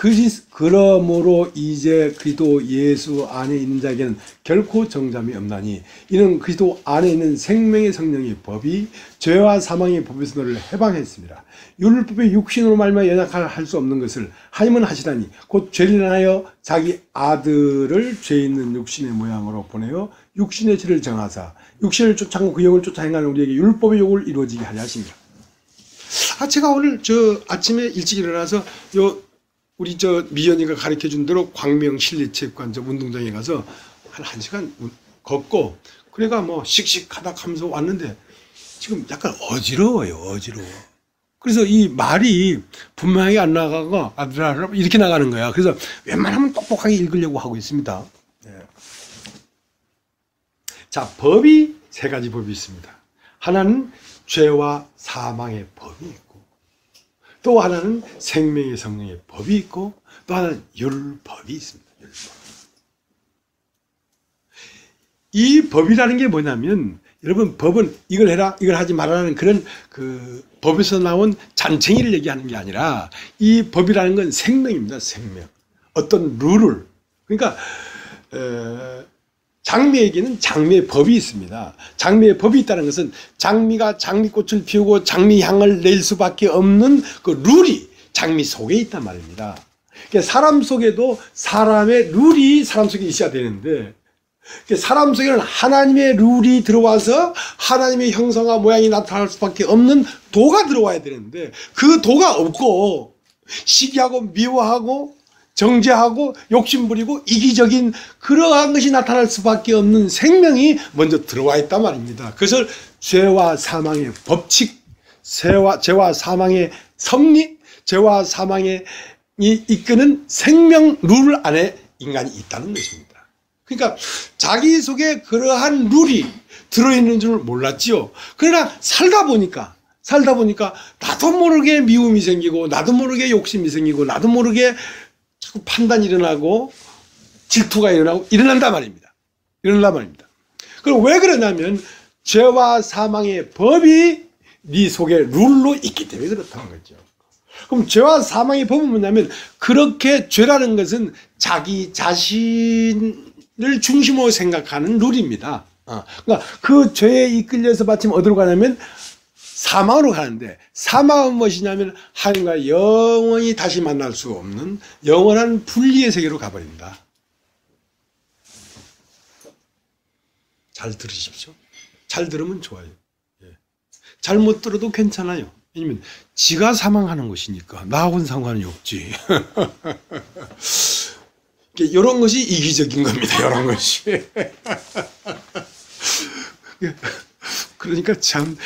그리스도 예수 안에 있는 자에게는 결코 정잠이 없나니 이는 그리스도 안에 있는 생명의 성령의 법이 죄와 사망의 법에서 너를 해방했습니다. 율법의 육신으로 말미암아 연약할 수 없는 것을 하나님은 하시다니 곧 죄를 인하여 자기 아들을 죄 있는 육신의 모양으로 보내어 육신의 죄를 정하사 육신을 쫓아고 그 영을 쫓아 행하는 우리에게 율법의 욕을 이루어지게 하려 하십니다. 제가 오늘 아침에 일찍 일어나서 우리 미연이가 가르쳐 준 대로 광명 실내체육관 운동장에 가서 한 1시간 걷고 그래가 뭐 씩씩하다 하면서 왔는데 지금 약간 어지러워요. 그래서 이 말이 분명하게 안 나가고 아들아 이렇게 나가는 거야. 그래서 웬만하면 똑똑하게 읽으려고 하고 있습니다. 네. 자, 법이 세 가지 법이 있습니다. 하나는 죄와 사망의 법이 있고 또 하나는 생명의 성령의 법이 있고 또 하나는 율법이 있습니다. 율법. 이 법이라는 게 뭐냐면 여러분 법은 이걸 해라 이걸 하지 말라는 그런 법에서 나온 잔챙이를 얘기하는 게 아니라 이 법이라는 건 생명입니다. 생명. 어떤 룰을 그러니까 장미에게는 장미의 법이 있습니다. 장미의 법이 있다는 것은 장미가 장미꽃을 피우고 장미향을 낼 수밖에 없는 그 룰이 장미 속에 있단 말입니다. 그러니까 사람 속에도 사람의 룰이 사람 속에 있어야 되는데 사람 속에는 하나님의 룰이 들어와서 하나님의 형상과 모양이 나타날 수밖에 없는 도가 들어와야 되는데 그 도가 없고 시기하고 미워하고 정죄하고 욕심부리고 이기적인 그러한 것이 나타날 수밖에 없는 생명이 먼저 들어와 있단 말입니다. 그것을 죄와 사망의 법칙, 죄와 사망의 섭리, 죄와 사망에 이끄는 생명 룰 안에 인간이 있다는 것입니다. 그러니까 자기 속에 그러한 룰이 들어있는 줄 몰랐지요. 그러나 살다 보니까 나도 모르게 미움이 생기고 나도 모르게 욕심이 생기고 나도 모르게 자꾸 판단이 일어나고 질투가 일어난단 말입니다. 그럼 왜 그러냐면 죄와 사망의 법이 네 속에 룰로 있기 때문에 그렇다는 거죠. 그럼 죄와 사망의 법은 뭐냐면 그렇게 죄라는 것은 자기 자신을 중심으로 생각하는 룰입니다. 그러니까 그 죄에 이끌려서 마침 어디로 가냐면 사망으로 가는데 사망은 무엇이냐면 하나님과 영원히 다시 만날 수 없는 영원한 분리의 세계로 가버린다. 잘 들으십시오. 잘 들으면 좋아요. 잘못 들어도 괜찮아요. 왜냐면 지가 사망하는 것이니까 나하고는 상관이 없지. 이런 것이 이기적인 겁니다. 이런 것이. 그러니까 참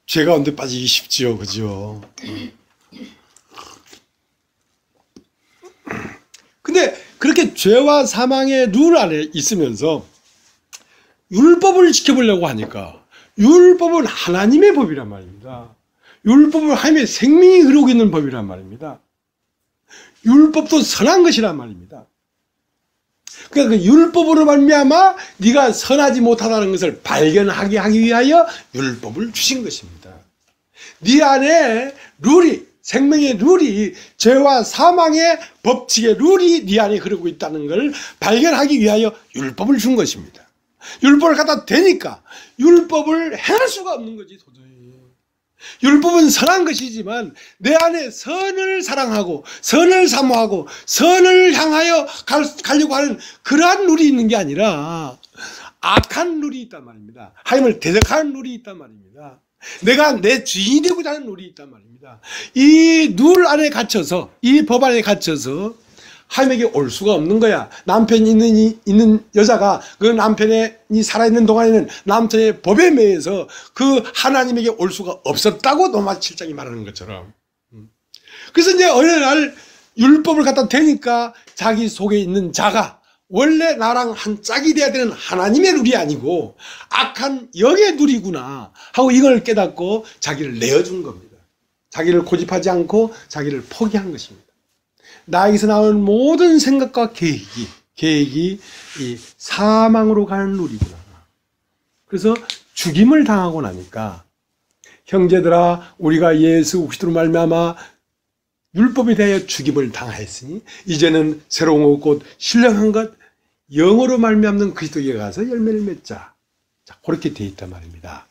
죄 가운데 빠지기 쉽지요. 그죠? 근데 그렇게 죄와 사망의 룰 안에 있으면서 율법을 지켜보려고 하니까 율법은 하나님의 법이란 말입니다. 율법은 하나님의 생명이 흐르고 있는 법이란 말입니다. 율법도 선한 것이란 말입니다. 그러니까 그 율법으로 말미암아 네가 선하지 못하다는 것을 발견하게 하기 위하여 율법을 주신 것입니다. 네 안에 룰이 생명의 룰이, 죄와 사망의 법칙의 룰이 네 안에 흐르고 있다는 걸 발견하기 위하여 율법을 준 것입니다. 율법을 갖다 대니까 율법을 행할 수가 없는 거지 도저히. 율법은 선한 것이지만 내 안에 선을 사랑하고 선을 사모하고 선을 향하여 가려고 하는 그러한 룰이 있는 게 아니라 악한 룰이 있단 말입니다. 하나님을 대적하는 룰이 있단 말입니다. 내가 내 주인이 되고자 하는 룰이 있단 말입니다. 이 룰 안에 갇혀서, 이 법 안에 갇혀서 하나님에게 올 수가 없는 거야. 남편이 있는 여자가 그 남편이 살아있는 동안에는 남편의 법에 매여서 그 하나님에게 올 수가 없었다고 로마 7장이 말하는 것처럼. 그래서 이제 어느 날 율법을 갖다 대니까 자기 속에 있는 자가 원래 나랑 한 짝이 돼야 되는 하나님의 룰이 아니고 악한 영의 룰이구나 하고 이걸 깨닫고 자기를 내어준 겁니다. 자기를 고집하지 않고 자기를 포기한 것입니다. 나에게서 나오는 모든 생각과 계획이 이 사망으로 가는 룰이구나. 그래서 죽임을 당하고 나니까 형제들아 우리가 예수 그리스도로 말미암아 율법에 대하여 죽임을 당하였으니 이제는 새로운 곧 신령한 것 영으로 말미암는 그리스도에게 가서 열매를 맺자. 자, 그렇게 되어 있단 말입니다.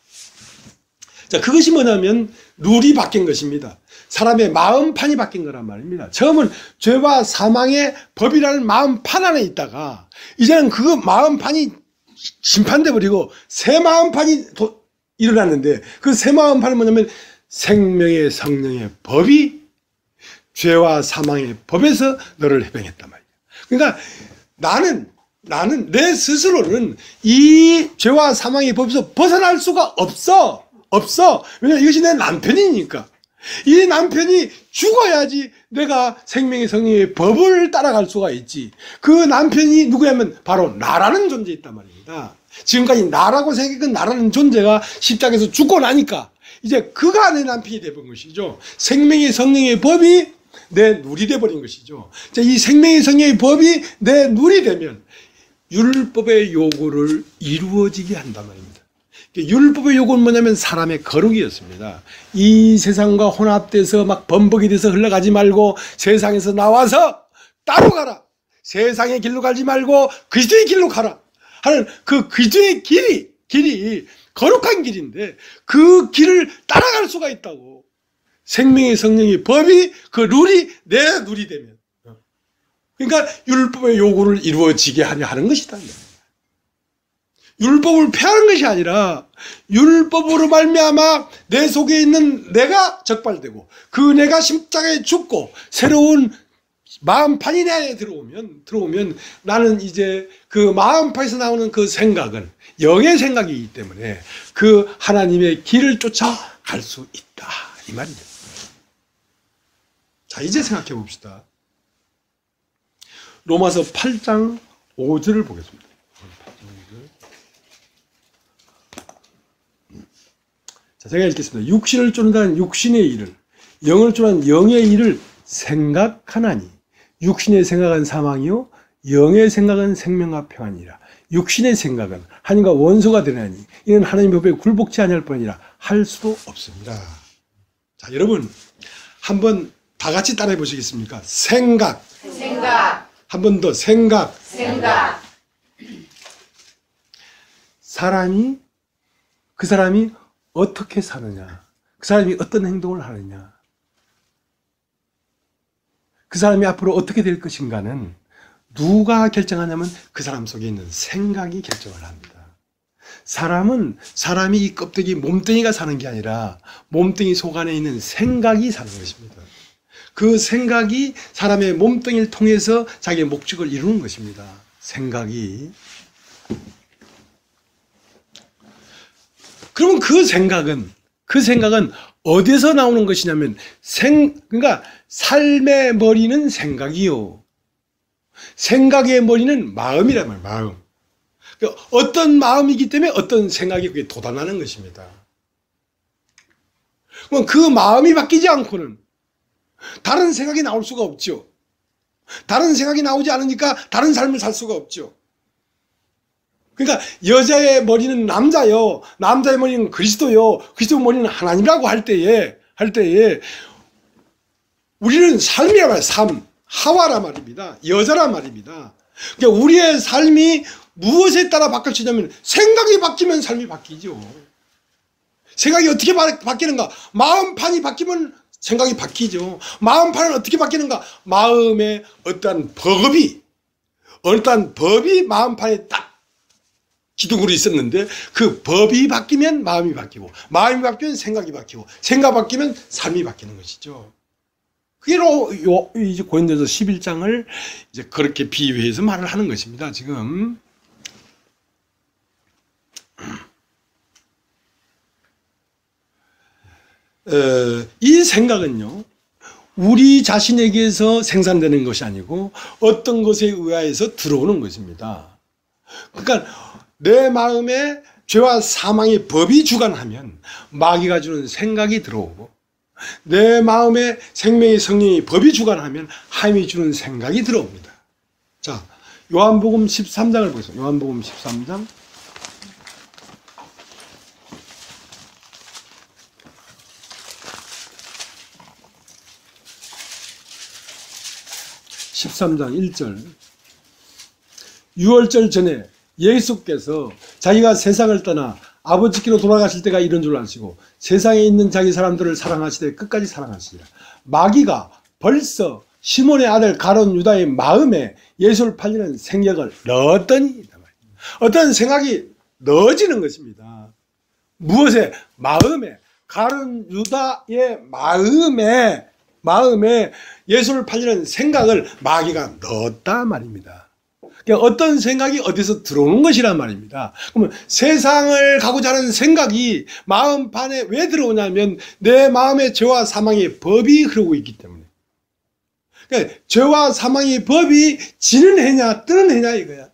자, 그것이 뭐냐면 룰이 바뀐 것입니다. 사람의 마음판이 바뀐 거란 말입니다. 처음은 죄와 사망의 법이라는 마음판 안에 있다가 이제는 그 마음판이 심판돼 버리고 새 마음판이 일어났는데 그 새 마음판은 뭐냐면 생명의 성령의 법이 죄와 사망의 법에서 너를 해방했단 말이야. 그러니까 나는 내 스스로는 이 죄와 사망의 법에서 벗어날 수가 없어. 왜냐하면 이것이 내 남편이니까. 이 남편이 죽어야지 내가 생명의 성령의 법을 따라갈 수가 있지. 그 남편이 누구냐면 바로 나라는 존재 있단 말입니다. 지금까지 나라고 생각했던 나라는 존재가 십자가에서 죽고 나니까 이제 그가 내 남편이 되어버린 것이죠. 생명의 성령의 법이 내 룰이 되어버린 것이죠. 이 생명의 성령의 법이 내 룰이 되면 율법의 요구를 이루어지게 한단 말입니다. 율법의 요구는 뭐냐면 사람의 거룩이었습니다. 이 세상과 혼합돼서 막 범벅이 돼서 흘러가지 말고 세상에서 나와서 따로 가라. 세상의 길로 가지 말고 그리스도의 길로 가라 하는 그 그리스도의 길이 거룩한 길인데 그 길을 따라갈 수가 있다고. 생명의 성령의 법이 그 룰이 내 룰이 되면 그러니까 율법의 요구를 이루어지게 하려 하는 것이다. 율법을 폐하는 것이 아니라 율법으로 말미암아 내 속에 있는 내가 적발되고 그 내가 십자가에 죽고 새로운 마음판이 내 안에 들어오면 나는 이제 그 마음판에서 나오는 그 생각은 영의 생각이기 때문에 그 하나님의 길을 쫓아갈 수 있다 이 말입니다. 자, 이제 생각해 봅시다. 로마서 8장 5절을 보겠습니다. 자, 제가 읽겠습니다. 육신을 쫓는다는 육신의 일을, 영을 쫓는 영의 일을 생각하나니 육신의 생각은 사망이요 영의 생각은 생명과 평안이라. 육신의 생각은 하나님과 원수가 되나니 이는 하나님의 법에 굴복치 아니할 뿐이라 할 수도 없습니다. 자, 여러분 한번 다 같이 따라해 보시겠습니까? 생각. 한 번 더 생각. 그 사람이 어떻게 사느냐, 그 사람이 어떤 행동을 하느냐, 그 사람이 앞으로 어떻게 될 것인가는 누가 결정하냐면 그 사람 속에 있는 생각이 결정을 합니다. 사람이 이 껍데기 몸뚱이가 사는 게 아니라 몸뚱이 속 안에 있는 생각이 사는 것입니다. 그 생각이 사람의 몸뚱이를 통해서 자기의 목적을 이루는 것입니다. 생각이. 그러면 그 생각은 어디서 나오는 것이냐면 그러니까 삶의 머리는 생각이요. 생각의 머리는 마음이란 말이에요. 마음. 그러니까 어떤 마음이기 때문에 어떤 생각이 그게 돋아나는 것입니다. 그럼 그 마음이 바뀌지 않고는 다른 생각이 나올 수가 없죠. 다른 생각이 나오지 않으니까 다른 삶을 살 수가 없죠. 그러니까 여자의 머리는 남자요, 남자의 머리는 그리스도요, 그리스도 머리는 하나님이라고 할 때에 우리는 삶이란 말이에요. 삶. 하와라 말입니다. 여자란 말입니다. 그러니까 우리의 삶이 무엇에 따라 바뀌어지냐면 생각이 바뀌면 삶이 바뀌죠. 생각이 어떻게 바뀌는가? 마음판이 바뀌면 생각이 바뀌죠. 마음판은 어떻게 바뀌는가? 마음의 어떠한 법이 마음판에 딱 기둥으로 있었는데 그 법이 바뀌면 마음이 바뀌고 마음이 바뀌면 생각이 바뀌고 생각 바뀌면 삶이 바뀌는 것이죠. 그게 이제 고린도서 11장을 이제 그렇게 비유해서 말을 하는 것입니다. 지금 이 생각은요, 우리 자신에게서 생산되는 것이 아니고 어떤 것에 의하여서 들어오는 것입니다. 그러니까 내 마음에 죄와 사망의 법이 주관하면 마귀가 주는 생각이 들어오고 내 마음에 생명의 성령의 법이 주관하면 하나님이 주는 생각이 들어옵니다. 자, 요한복음 13장을 보겠습니다. 요한복음 13장 13장 1절. 유월절 전에 예수께서 자기가 세상을 떠나 아버지께로 돌아가실 때가 이런 줄 아시고 세상에 있는 자기 사람들을 사랑하시되 끝까지 사랑하시리라. 마귀가 벌써 시몬의 아들 가룟 유다의 마음에 예수를 팔리는 생각을 넣었더니, 어떤 생각이 넣어지는 것입니다. 무엇에? 마음에. 가룟 유다의 마음에 예수를 팔리는 생각을 마귀가 넣었다 말입니다. 그러니까 어떤 생각이 어디서 들어오는 것이란 말입니다. 그러면 세상을 가고자 하는 생각이 마음판에 왜 들어오냐면 내 마음에 죄와 사망의 법이 흐르고 있기 때문에. 그러니까 죄와 사망의 법이 지는 해냐 뜨는 해냐 이거야.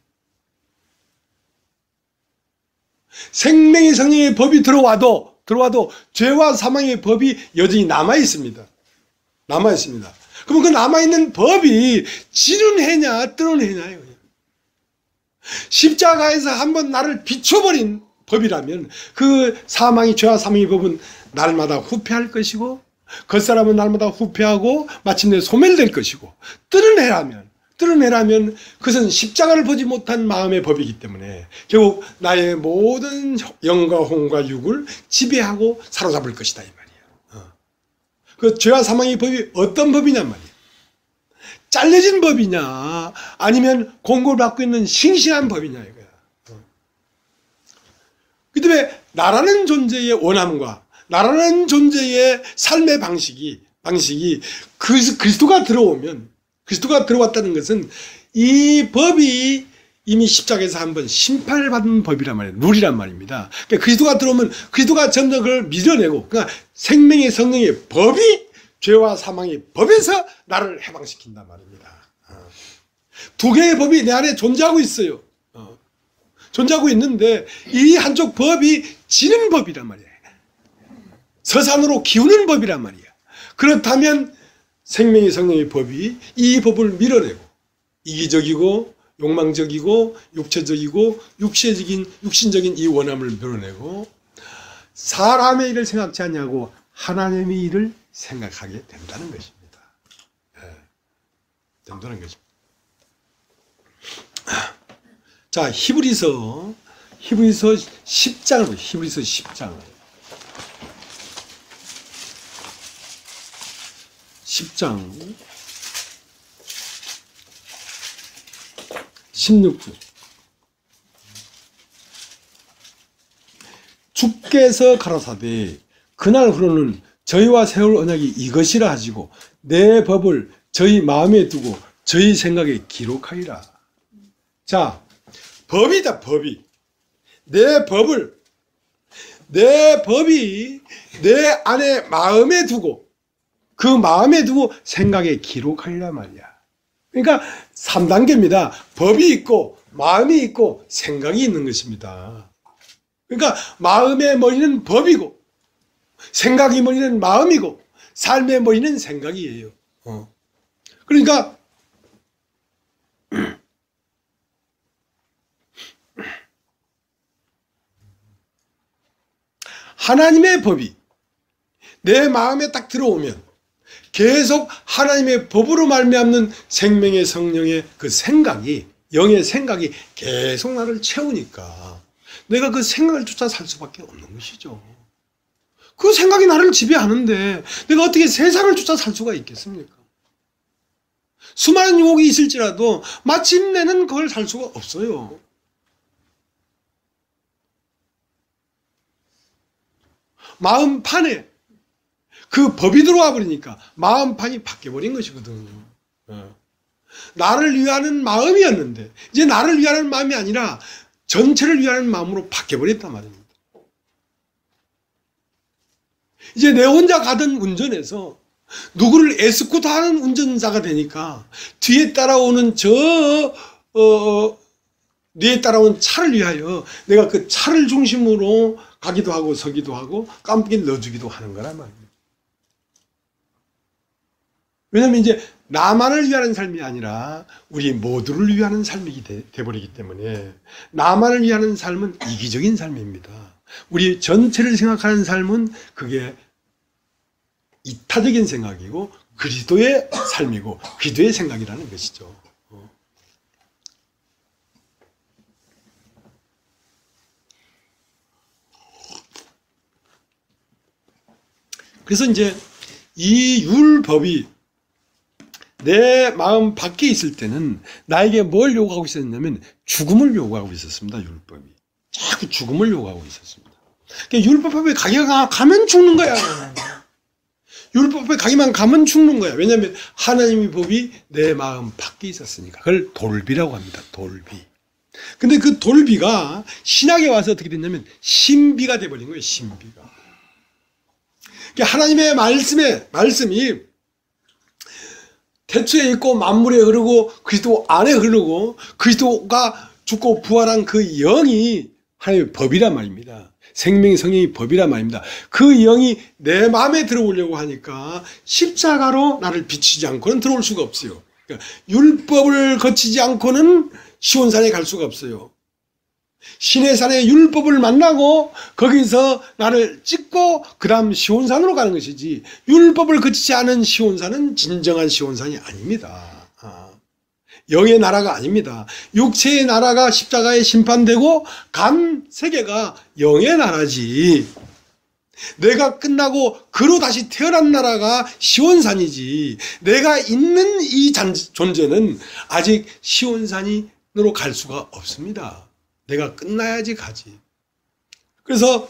생명의 성령의 법이 들어와도 죄와 사망의 법이 여전히 남아있습니다. 그러면 그 남아있는 법이 지는 해냐 뜨는 해냐 이거야. 십자가에서 한번 나를 비춰버린 법이라면 그 죄와 사망의 법은 날마다 후퇴할 것이고 겉사람은 날마다 후퇴하고 마침내 소멸될 것이고 뜨는 해라면 그것은 십자가를 보지 못한 마음의 법이기 때문에 결국 나의 모든 영과 혼과 육을 지배하고 사로잡을 것이다 이 말이야. 그 죄와 사망의 법이 어떤 법이냔 말이야. 잘려진 법이냐 아니면 공고를 받고 있는 싱싱한 법이냐 이거야. 그 때문에 나라는 존재의 원함과 나라는 존재의 삶의 방식이 그리스도가 들어왔다는 것은 이 법이 이미 십자가에서 한번 심판을 받은 법이란 말이에요. 룰이란 말입니다. 그러니까 그리스도가 들어오면 그리스도가 점점 그걸 밀어내고 그러니까 생명의 성령의 법이 죄와 사망의 법에서 나를 해방시킨단 말입니다. 두 개의 법이 내 안에 존재하고 있어요. 존재하고 있는데 이 한쪽 법이 지는 법이란 말이에요. 서산으로 기우는 법이란 말이야. 그렇다면 생명의 성령의 법이 이 법을 밀어내고 이기적이고 욕망적이고 육체적이고 육신적인 이 원함을 밀어내고 사람의 일을 생각지 않냐고 하나님의 일을 생각하게 된다는 것입니다. 된다는 것입니다. 자, 히브리서 10장을 보세요. 히브리서 10장. 10장 16절. 주께서 가라사대 그날 후로는 저희와 세울 언약이 이것이라 하시고 내 법을 저희 마음에 두고 저희 생각에 기록하리라. 자, 법이다 법이. 내 법이 내 안에 마음에 두고 그 마음에 두고 생각에 기록하리라 말이야. 그러니까 3단계입니다. 법이 있고 마음이 있고 생각이 있는 것입니다. 그러니까 마음의 머리는 법이고 생각이 머리는 마음이고 삶의 머리는 생각이에요. 그러니까 하나님의 법이 내 마음에 딱 들어오면 계속 하나님의 법으로 말미암는 생명의 성령의 그 생각이, 영의 생각이 계속 나를 채우니까 내가 그 생각을 쫓아 살 수밖에 없는 것이죠. 그 생각이 나를 지배하는데 내가 어떻게 세상을 쫓아 살 수가 있겠습니까? 수많은 유혹이 있을지라도 마침내는 그걸 살 수가 없어요. 마음판에 그 법이 들어와 버리니까 마음판이 바뀌어버린 것이거든요. 나를 위하는 마음이었는데 이제 나를 위하는 마음이 아니라 전체를 위하는 마음으로 바뀌어버렸단 말입니다. 이제 내 혼자 가던 운전에서 누구를 에스코트하는 운전자가 되니까 뒤에 따라오는 뒤에 따라오는 차를 위하여 내가 그 차를 중심으로 가기도 하고 서기도 하고 깜빡이 넣어주기도 하는 거란 말입니다. 왜냐하면 이제 나만을 위하는 삶이 아니라 우리 모두를 위하는 삶이 돼버리기 때문에 나만을 위하는 삶은 이기적인 삶입니다. 우리 전체를 생각하는 삶은 그게 이타적인 생각이고 그리스도의 삶이고 그리스도의 생각이라는 것이죠. 그래서 이제 이 율법이 내 마음 밖에 있을 때는 나에게 뭘 요구하고 있었냐면 죽음을 요구하고 있었습니다. 율법이. 자꾸 죽음을 요구하고 있었습니다. 그러니까 율법 앞에 가면 죽는 거야. 율법 앞에 가기만 가면 죽는 거야. 왜냐하면 하나님의 법이 내 마음 밖에 있었으니까. 그걸 돌비라고 합니다. 돌비. 근데 그 돌비가 신약에 와서 어떻게 됐냐면 신비가 돼버린 거예요. 신비가. 그러니까 하나님의 말씀이 태초에 있고 만물에 흐르고 그리스도 안에 흐르고 그리스도가 죽고 부활한 그 영이 하나님의 법이란 말입니다. 생명의 성령의 법이란 말입니다. 그 영이 내 마음에 들어오려고 하니까 십자가로 나를 비추지 않고는 들어올 수가 없어요. 그러니까 율법을 거치지 않고는 시온산에 갈 수가 없어요. 시내산의 율법을 만나고 거기서 나를 찍고 그 다음 시온산으로 가는 것이지 율법을 거치지 않은 시온산은 진정한 시온산이 아닙니다. 영의 나라가 아닙니다. 육체의 나라가 십자가에 심판되고 간 세계가 영의 나라지 내가 끝나고 그로 다시 태어난 나라가 시온산이지 내가 있는 이 존재는 아직 시온산으로 갈 수가 없습니다. 내가 끝나야지 가지. 그래서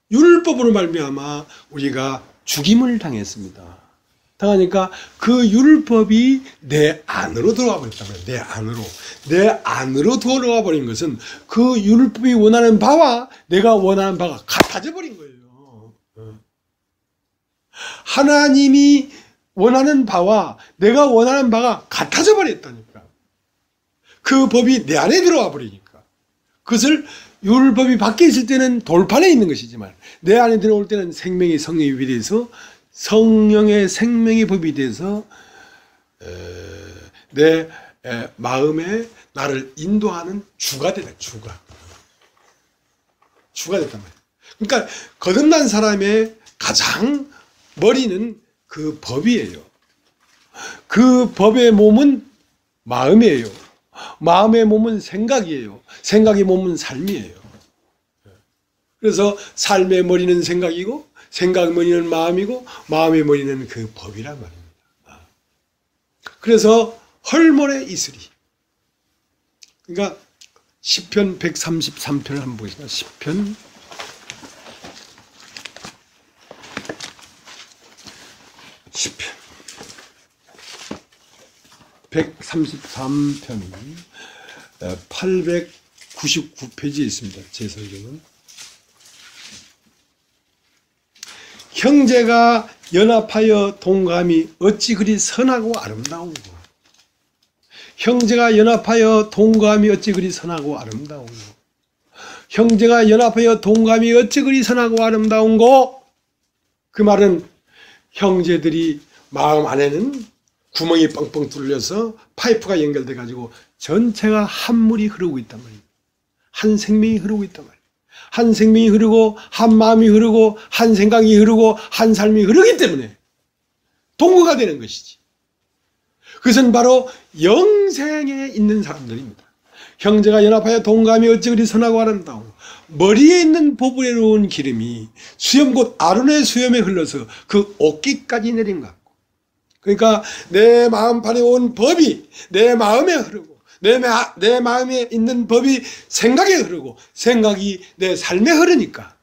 율법으로 말미암아 우리가 죽임을 당했습니다. 당하니까 그 율법이 내 안으로 들어와 버렸단 말이에요. 내 안으로 들어와 버린 것은 그 율법이 원하는 바와 내가 원하는 바가 같아져 버린 거예요. 하나님이 원하는 바와 내가 원하는 바가 같아져 버렸다니까. 그 법이 내 안에 들어와 버리니까. 그것을 율법이 밖에 있을 때는 돌판에 있는 것이지만 내 안에 들어올 때는 생명의 성령의 법이 돼서 성령의 생명의 법이 돼서 내 마음에 나를 인도하는 주가 되다. 주가 됐단 말이에요. 그러니까 거듭난 사람의 가장 머리는 그 법이에요. 그 법의 몸은 마음이에요. 마음의 몸은 생각이에요. 생각의 몸은 삶이에요. 그래서 삶의 머리는 생각이고 생각 머리는 마음이고 마음의 머리는 그 법이란 말입니다. 그래서 헐모래 이슬이. 그러니까 시편 133편을 한번 보겠습니다. 시편 133편이 899페이지에 있습니다. 제 설교는. 형제가 연합하여 동감이 어찌 그리 선하고 아름다운고. 형제가 연합하여 동감이 어찌 그리 선하고 아름다운고. 형제가 연합하여 동감이 어찌 그리 선하고 아름다운고. 그 말은 형제들이 마음 안에는 구멍이 뻥뻥 뚫려서 파이프가 연결돼 가지고 전체가 한 물이 흐르고 있단 말이에요. 한 생명이 흐르고 있단 말이에요. 한 생명이 흐르고 한 마음이 흐르고 한 생각이 흐르고 한 삶이 흐르기 때문에 동거가 되는 것이지. 그것은 바로 영생에 있는 사람들입니다. 형제가 연합하여 동거하며 어찌 그리 선하고 아름다워. 머리에 있는 보배로운 기름이 수염 곧 아론의 수염에 흘러서 그 옷깃까지 내린 것 같고, 그러니까 내 마음판에 온 법이 내 마음에 흐르고 내 마음에 있는 법이 생각에 흐르고 생각이 내 삶에 흐르니까,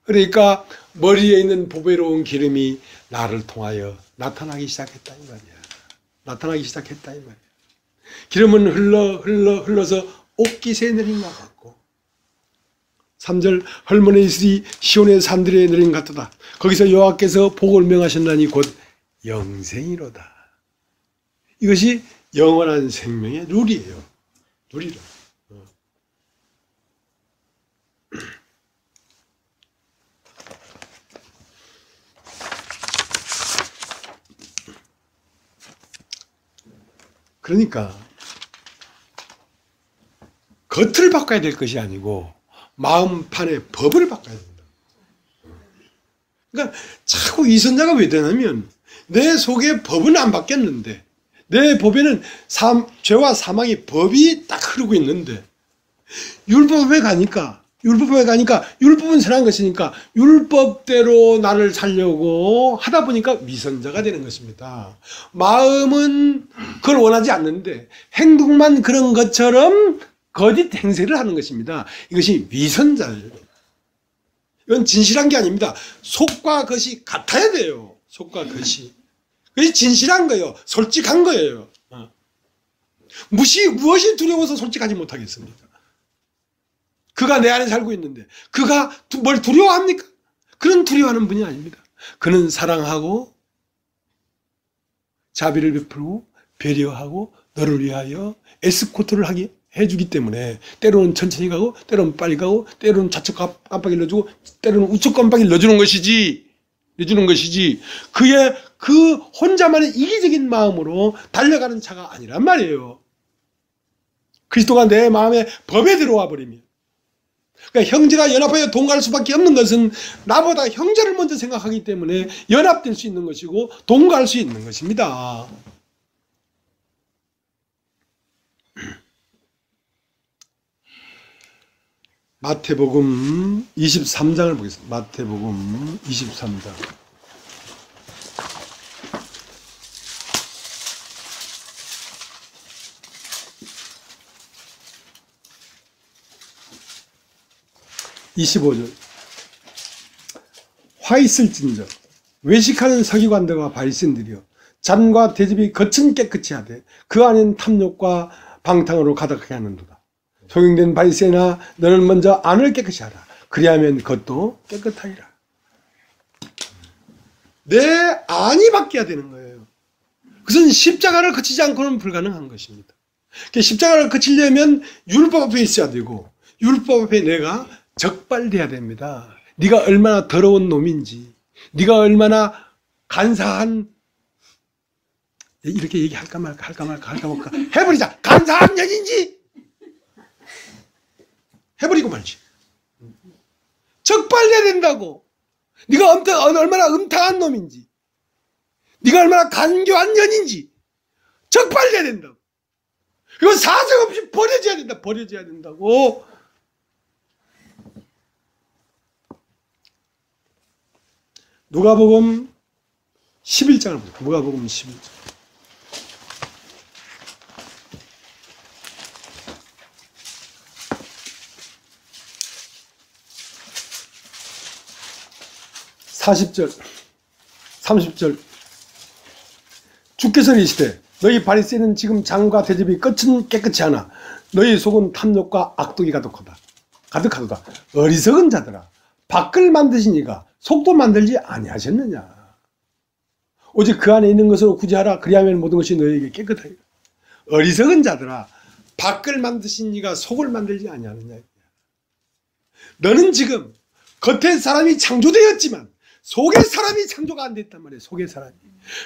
그러니까 머리에 있는 보배로운 기름이 나를 통하여 나타나기 시작했다 이 말이야. 나타나기 시작했다 이 말이야. 기름은 흘러서 옷깃에 내린 것 같고, 3절 헐몬의 이슬이 시온의 산들에 내린 것 같도다. 거기서 여호와께서 복을 명하셨나니 곧 영생이로다. 이것이 영원한 생명의 룰이에요. 룰이라. 그러니까 겉을 바꿔야 될 것이 아니고 마음판의 법을 바꿔야 된다. 그러니까 자꾸 위선자가 왜 되냐면 내 속에 법은 안 바뀌었는데, 내 법에는 죄와 사망의 법이 딱 흐르고 있는데, 율법에 가니까 율법은 선한 것이니까 율법대로 나를 살려고 하다 보니까 위선자가 되는 것입니다. 마음은 그걸 원하지 않는데 행동만 그런 것처럼 거짓 행세를 하는 것입니다. 이것이 위선자예요. 이건 진실한 게 아닙니다. 속과 겉이 같아야 돼요. 속과 겉이. 그것이 진실한 거예요. 솔직한 거예요. 무엇이 두려워서 솔직하지 못하겠습니까? 그가 내 안에 살고 있는데 그가 뭘 두려워합니까? 그런 두려워하는 분이 아닙니다. 그는 사랑하고 자비를 베풀고 배려하고 너를 위하여 에스코트를 해주기 때문에 때로는 천천히 가고 때로는 빨리 가고 때로는 좌측 깜빡이를 넣어주고 때로는 우측 깜빡이를 넣어주는 것이지 그의 그 혼자만의 이기적인 마음으로 달려가는 차가 아니란 말이에요. 그리스도가 내 마음에 법에 들어와 버리면, 그러니까 형제가 연합하여 동거할 수밖에 없는 것은 나보다 형제를 먼저 생각하기 때문에 연합될 수 있는 것이고 동거할 수 있는 것입니다. 마태복음 23장을 보겠습니다. 마태복음 23장. (25절) 화 있을진저 외식하는 서기관들과 바리새인들이여, 잔과 대접이 겉은 깨끗이 하되 그 안엔 탐욕과 방탕으로 가득하게 하는도다. 소경된 바리새인아, 너는 먼저 안을 깨끗이 하라. 그리하면 겉도 깨끗하리라. 내 안이 바뀌어야 되는 거예요. 그것은 십자가를 거치지 않고는 불가능한 것입니다. 십자가를 거치려면 율법 앞에 있어야 되고, 율법 앞에 내가 적발돼야 됩니다. 네가 얼마나 더러운 놈인지, 네가 얼마나 간사한, 이렇게 얘기할까 말까 해버리자. 간사한 년인지 해버리고 말지. 적발돼야 된다고. 네가 얼마나 음탕한 놈인지, 네가 얼마나 간교한 년인지 적발돼야 된다고. 이거 사정 없이 버려져야 된다고. 누가복음 11장을 보세요. 누가복음 11장. (40절) (30절) 주께서 이르시되 너희 바리새인은 지금 장과 대접이 끝은 깨끗이 하나 너희 속은 탐욕과 악독이 가득하도다. 어리석은 자들아, 밖을 만드신 이가 속도 만들지 아니하셨느냐. 오직 그 안에 있는 것으로 구제하라. 그리하면 모든 것이 너희에게 깨끗하리라. 어리석은 자들아, 밖을 만드신 이가 속을 만들지 아니하느냐. 너는 지금 겉에 사람이 창조되었지만 속의 사람이 창조가 안 됐단 말이에요. 속의 사람이.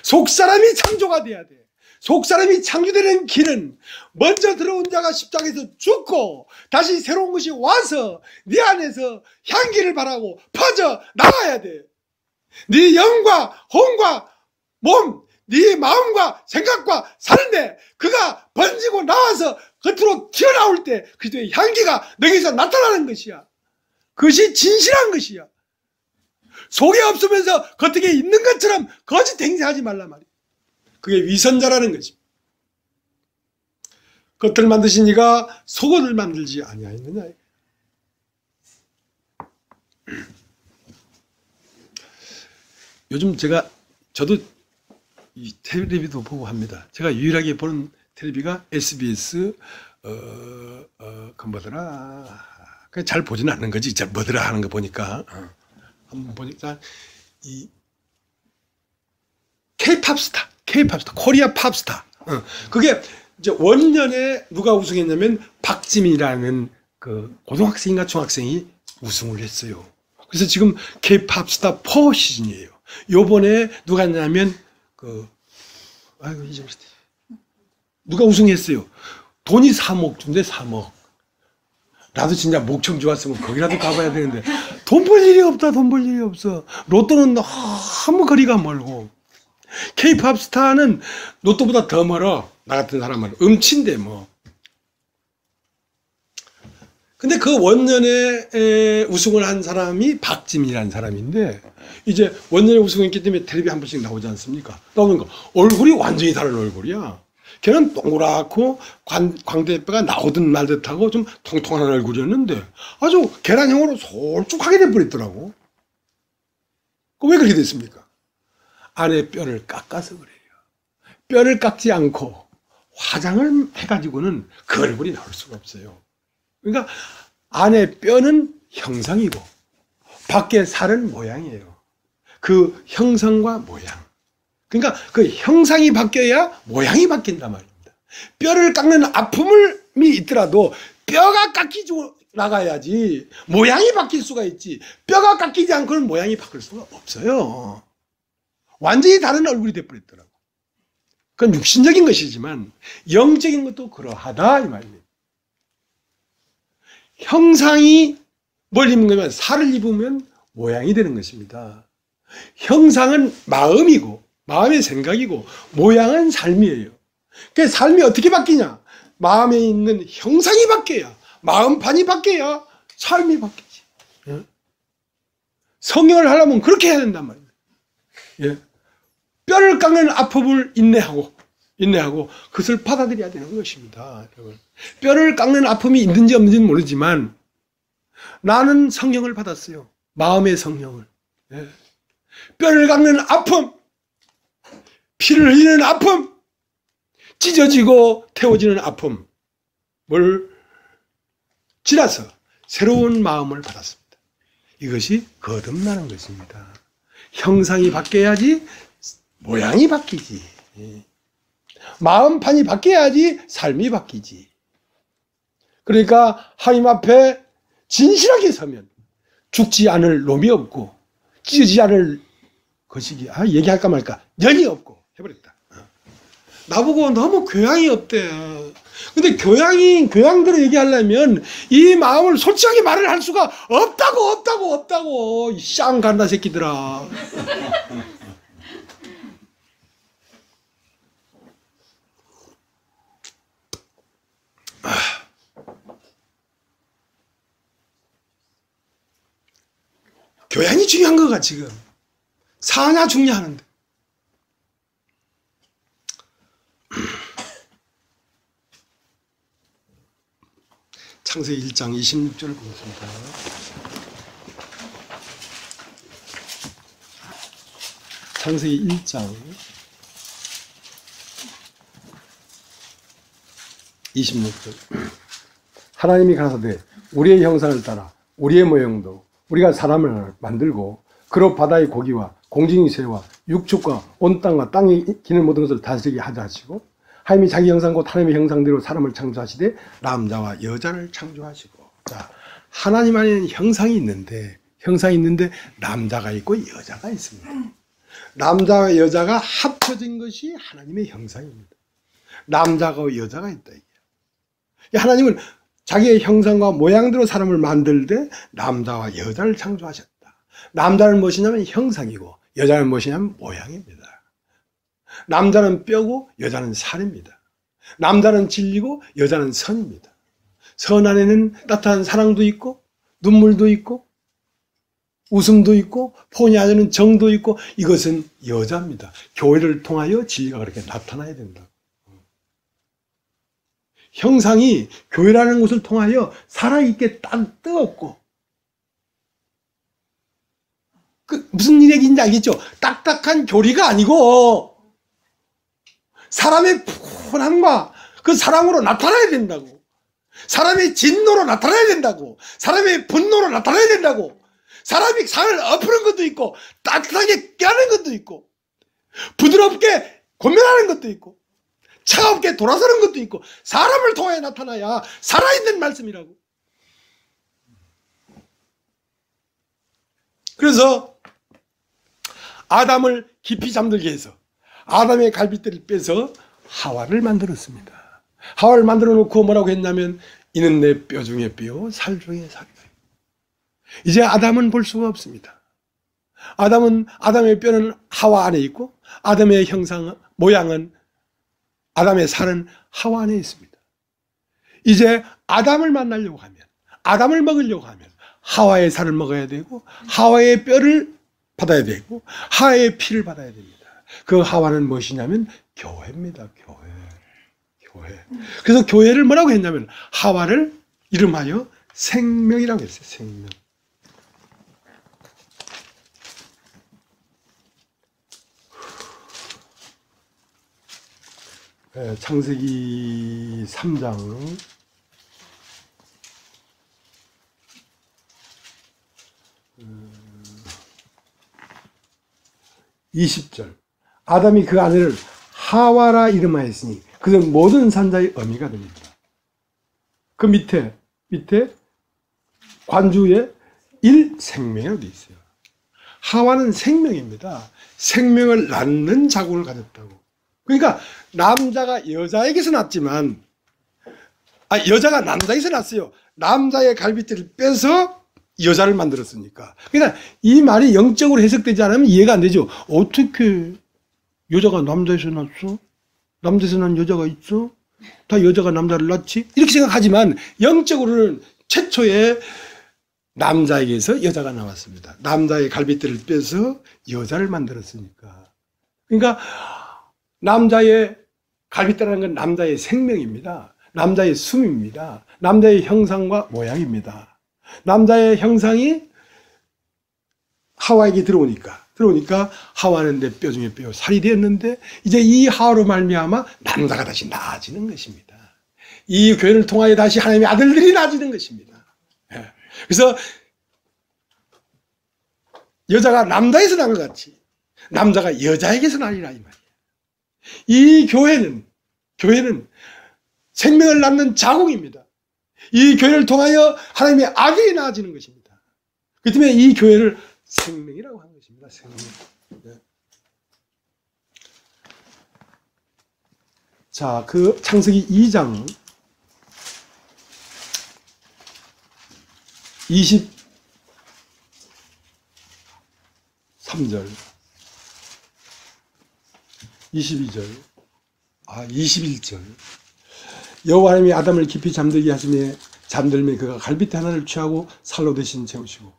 속 사람이 창조가 돼야 돼. 속사람이 창조되는 길은 먼저 들어온 자가 십자가에서 죽고 다시 새로운 것이 와서 네 안에서 향기를 발하고 퍼져 나가야 돼. 네 영과 혼과 몸, 네 마음과 생각과 사는데 그가 번지고 나와서 겉으로 튀어나올 때 그리스도의 향기가 너에게서 나타나는 것이야. 그것이 진실한 것이야. 속에 없으면서 겉에 있는 것처럼 거짓 행세하지 말란 말이야. 그게 위선자라는 거지. 겉을 만드신 이가 속을 만들지 아니하였느냐. 요즘 저도 이 텔레비도 보고 합니다. 제가 유일하게 보는 텔레비가 SBS 그 뭐더라. 잘 보지는 않는 거지. 잘 뭐더라 하는 거 보니까 한번 보니까 이 K-팝 스타, 코리아 팝스타. 그게 이제 원년에 누가 우승했냐면 박지민이라는 그 고등학생인가 중학생이 우승을 했어요. 그래서 지금 K-팝 스타 4 시즌이에요. 요번에 누가 했냐면 누가 우승했어요. 돈이 3억 준대, 3억. 나도 진짜 목청 좋았으면 거기라도 가봐야 되는데 돈 벌 일이 없다. 돈 벌 일이 없어. 로또는 너무 거리가 멀고 K-팝 스타는 로또보다 더 멀어. 나 같은 사람은 음치인데 뭐. 근데 그 원년에 우승을 한 사람이 박지민이라는 사람인데 이제 원년에 우승했기 때문에 텔레비 한 번씩 나오지 않습니까? 나오는 거 얼굴이 완전히 다른 얼굴이야. 걔는 동그랗고 광대뼈가 나오든 말듯 하고 좀 통통한 얼굴이었는데 아주 계란형으로 솔쭉하게 돼버렸더라고. 왜 그렇게 됐습니까? 안에 뼈를 깎아서 그래요. 뼈를 깎지 않고 화장을 해가지고는 그 얼굴이 나올 수가 없어요. 그러니까 안에 뼈는 형상이고 밖에 살은 모양이에요. 그 형상과 모양. 그러니까 그 형상이 바뀌어야 모양이 바뀐단 말입니다. 뼈를 깎는 아픔이 있더라도 뼈가 깎이고 나가야지 모양이 바뀔 수가 있지. 뼈가 깎이지 않고는 모양이 바뀔 수가 없어요. 완전히 다른 얼굴이 돼버렸더라고. 그건 육신적인 것이지만 영적인 것도 그러하다 이 말입니다. 형상이 뭘 입는 거면 살을 입으면 모양이 되는 것입니다. 형상은 마음이고 마음의 생각이고 모양은 삶이에요. 그 삶이 어떻게 바뀌냐? 마음에 있는 형상이 바뀌어야 마음판이 바뀌어야 삶이 바뀌지. 예? 성령을 하려면 그렇게 해야 된단 말이에요. 예? 뼈를 깎는 아픔을 인내하고 그것을 받아들여야 되는 것입니다. 여러분. 뼈를 깎는 아픔이 있는지 없는지는 모르지만 나는 성령을 받았어요. 마음의 성령을. 예. 뼈를 깎는 아픔, 피를 흘리는 아픔, 찢어지고 태워지는 아픔을 지나서 새로운 마음을 받았습니다. 이것이 거듭나는 것입니다. 형상이 바뀌어야지 모양이 바뀌지. 마음판이 바뀌어야지 삶이 바뀌지. 그러니까 하나님 앞에 진실하게 서면 죽지 않을 놈이 없고 찢어지지 않을 것이기 얘기할까 말까 연이 없고 해버렸다. 나보고 너무 교양이 없대. 근데 교양대로 얘기하려면 이 마음을 솔직하게 말을 할 수가 없다고 이 쌍간다 새끼들아. 교양이 중요한 거가 지금 사냐 죽냐 하는데 창세기 1장 26절을 보겠습니다. 창세기 1장 26절 하나님이 가라사대 우리의 형상을 따라 우리의 모형도 우리가 사람을 만들고 그로 바다의 고기와 공중의 새와 육축과 온 땅과 땅에 기는 모든 것을 다스리게 하자 하시고 하나님이 자기 형상 곧 하나님의 형상대로 사람을 창조하시되 남자와 여자를 창조하시고. 자, 하나님 안에는 형상이 있는데 남자가 있고 여자가 있습니다. 남자와 여자가 합쳐진 것이 하나님의 형상입니다. 남자가 여자가 있다. 하나님은 자기의 형상과 모양대로 사람을 만들 때 남자와 여자를 창조하셨다. 남자는 무엇이냐면 형상이고 여자는 무엇이냐면 모양입니다. 남자는 뼈고 여자는 살입니다. 남자는 진리고 여자는 선입니다. 선 안에는 따뜻한 사랑도 있고 눈물도 있고 웃음도 있고 본의 아니는 정도 있고 이것은 여자입니다. 교회를 통하여 진리가 그렇게 나타나야 된다. 형상이 교회라는 곳을 통하여 살아있게 뜨겁고 무슨 얘기인지 알겠죠? 딱딱한 교리가 아니고 사람의 푸근함과 그 사랑으로 나타나야 된다고. 사람의 진노로 나타나야 된다고. 사람의 분노로 나타나야 된다고. 사람이 살을 엎으는 것도 있고 따뜻하게 깨는 것도 있고 부드럽게 고면하는 것도 있고 차갑게 돌아서는 것도 있고 사람을 통해 나타나야 살아있는 말씀이라고. 그래서 아담을 깊이 잠들게 해서 아담의 갈빗대를 빼서 하와를 만들었습니다. 하와를 만들어 놓고 뭐라고 했냐면 이는 내 뼈 중에 뼈, 살 중에 살이다. 이제 아담은 볼 수가 없습니다. 아담의 뼈는 하와 안에 있고 아담의 형상, 모양은 아담의 살은 하와 안에 있습니다. 이제 아담을 만나려고 하면 아담을 먹으려고 하면 하와의 살을 먹어야 되고 하와의 뼈를 받아야 되고 하와의 피를 받아야 됩니다. 그 하와는 무엇이냐면 교회입니다. 교회. 그래서 교회를 뭐라고 했냐면 하와를 이름하여 생명이라고 했어요. 생명. 창세기 3장 20절 아담이 그 아내를 하와라 이름하였으니 그는 모든 산자의 어미가 됩니다. 그 밑에 관주에 일생명이라고 되어 있어요. 하와는 생명입니다. 생명을 낳는 자궁을 가졌다고. 그러니까 남자가 여자에게서 났지만 여자가 남자에게서 났어요. 남자의 갈빗대를 빼서 여자를 만들었으니까. 그러니까 이 말이 영적으로 해석되지 않으면 이해가 안 되죠. 어떻게 여자가 남자에서 났어? 남자에서 난 여자가 있어? 다 여자가 남자를 낳지? 이렇게 생각하지만 영적으로는 최초에 남자에게서 여자가 나왔습니다. 남자의 갈빗대를 빼서 여자를 만들었으니까. 그러니까 남자의 갈빗대라는 건 남자의 생명입니다. 남자의 숨입니다. 남자의 형상과 모양입니다. 남자의 형상이 하와에게 들어오니까 하와는 내 뼈 중에 뼈 살이 되었는데 이제 이 하와로 말미암아 남자가 다시 나아지는 것입니다. 이 교회를 통하여 다시 하나님의 아들들이 나아지는 것입니다. 그래서 여자가 남자에서 난 것 같이 남자가 여자에게서 나리라 이 말이에요. 이 교회는 생명을 낳는 자궁입니다. 이 교회를 통하여 하나님의 아들이 나아지는 것입니다. 그 때문에 이 교회를 생명이라고 하는 것입니다. 생명. 자, 그 창세기 2장 23절 22절 21절 여호와 하나님이 아담을 깊이 잠들게 하시며 잠들매 그가 갈빗대 하나를 취하고 살로 대신 채우시고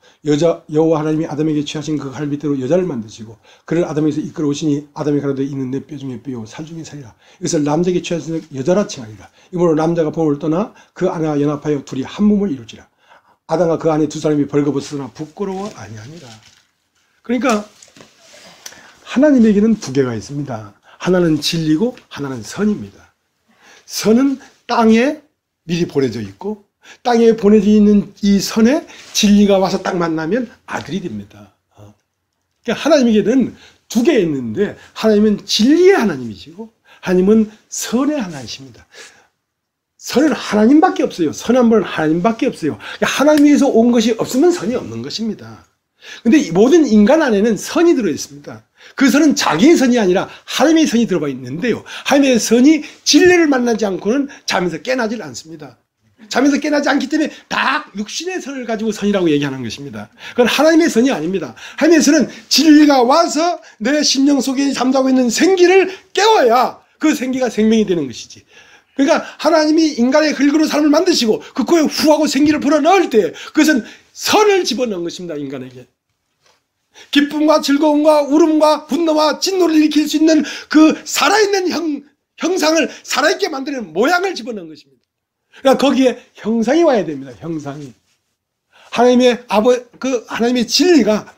여호와 하나님이 아담에게 취하신 그 갈빗대로 여자를 만드시고 그를 아담에게서 이끌어오시니 아담이 가로되 이는 내 뼈 중에 뼈요 살 중에 살이라. 이것을 남자에게 취하신 여자라 칭하리라. 이므로 남자가 본을 떠나 그 아내와 연합하여 둘이 한 몸을 이루지라. 아담과 그 아내 두 사람이 벌거벗으나 부끄러워 아니하니라. 그러니까 하나님에게는 두 개가 있습니다. 하나는 진리고 하나는 선입니다. 선은 땅에 미리 보내져 있고 땅에 보내져 있는 이 선에 진리가 와서 딱 만나면 아들이 됩니다. 그러니까 하나님에게는 두 개 있는데 하나님은 진리의 하나님이시고 하나님은 선의 하나님이십니다. 선은 하나님밖에 없어요. 선한 분은 하나님밖에 없어요. 그러니까 하나님에서 온 것이 없으면 선이 없는 것입니다. 근데 모든 인간 안에는 선이 들어있습니다. 그 선은 자기의 선이 아니라 하나님의 선이 들어가 있는데요. 하나님의 선이 진리를 만나지 않고는 잠에서 깨나질 않습니다. 잠에서 깨나지 않기 때문에 다 육신의 선을 가지고 선이라고 얘기하는 것입니다. 그건 하나님의 선이 아닙니다. 하나님의 선은 진리가 와서 내 심령 속에 잠자고 있는 생기를 깨워야 그 생기가 생명이 되는 것이지. 그러니까 하나님이 인간의 흙으로 사람을 만드시고 그 코에 후하고 생기를 불어넣을 때 그것은 선을 집어넣은 것입니다. 인간에게. 기쁨과 즐거움과 울음과 분노와 진노를 일으킬 수 있는 그 살아있는 형상을 살아있게 만드는 모양을 집어넣은 것입니다. 그러니까 거기에 형상이 와야 됩니다. 형상이. 하나님의 진리가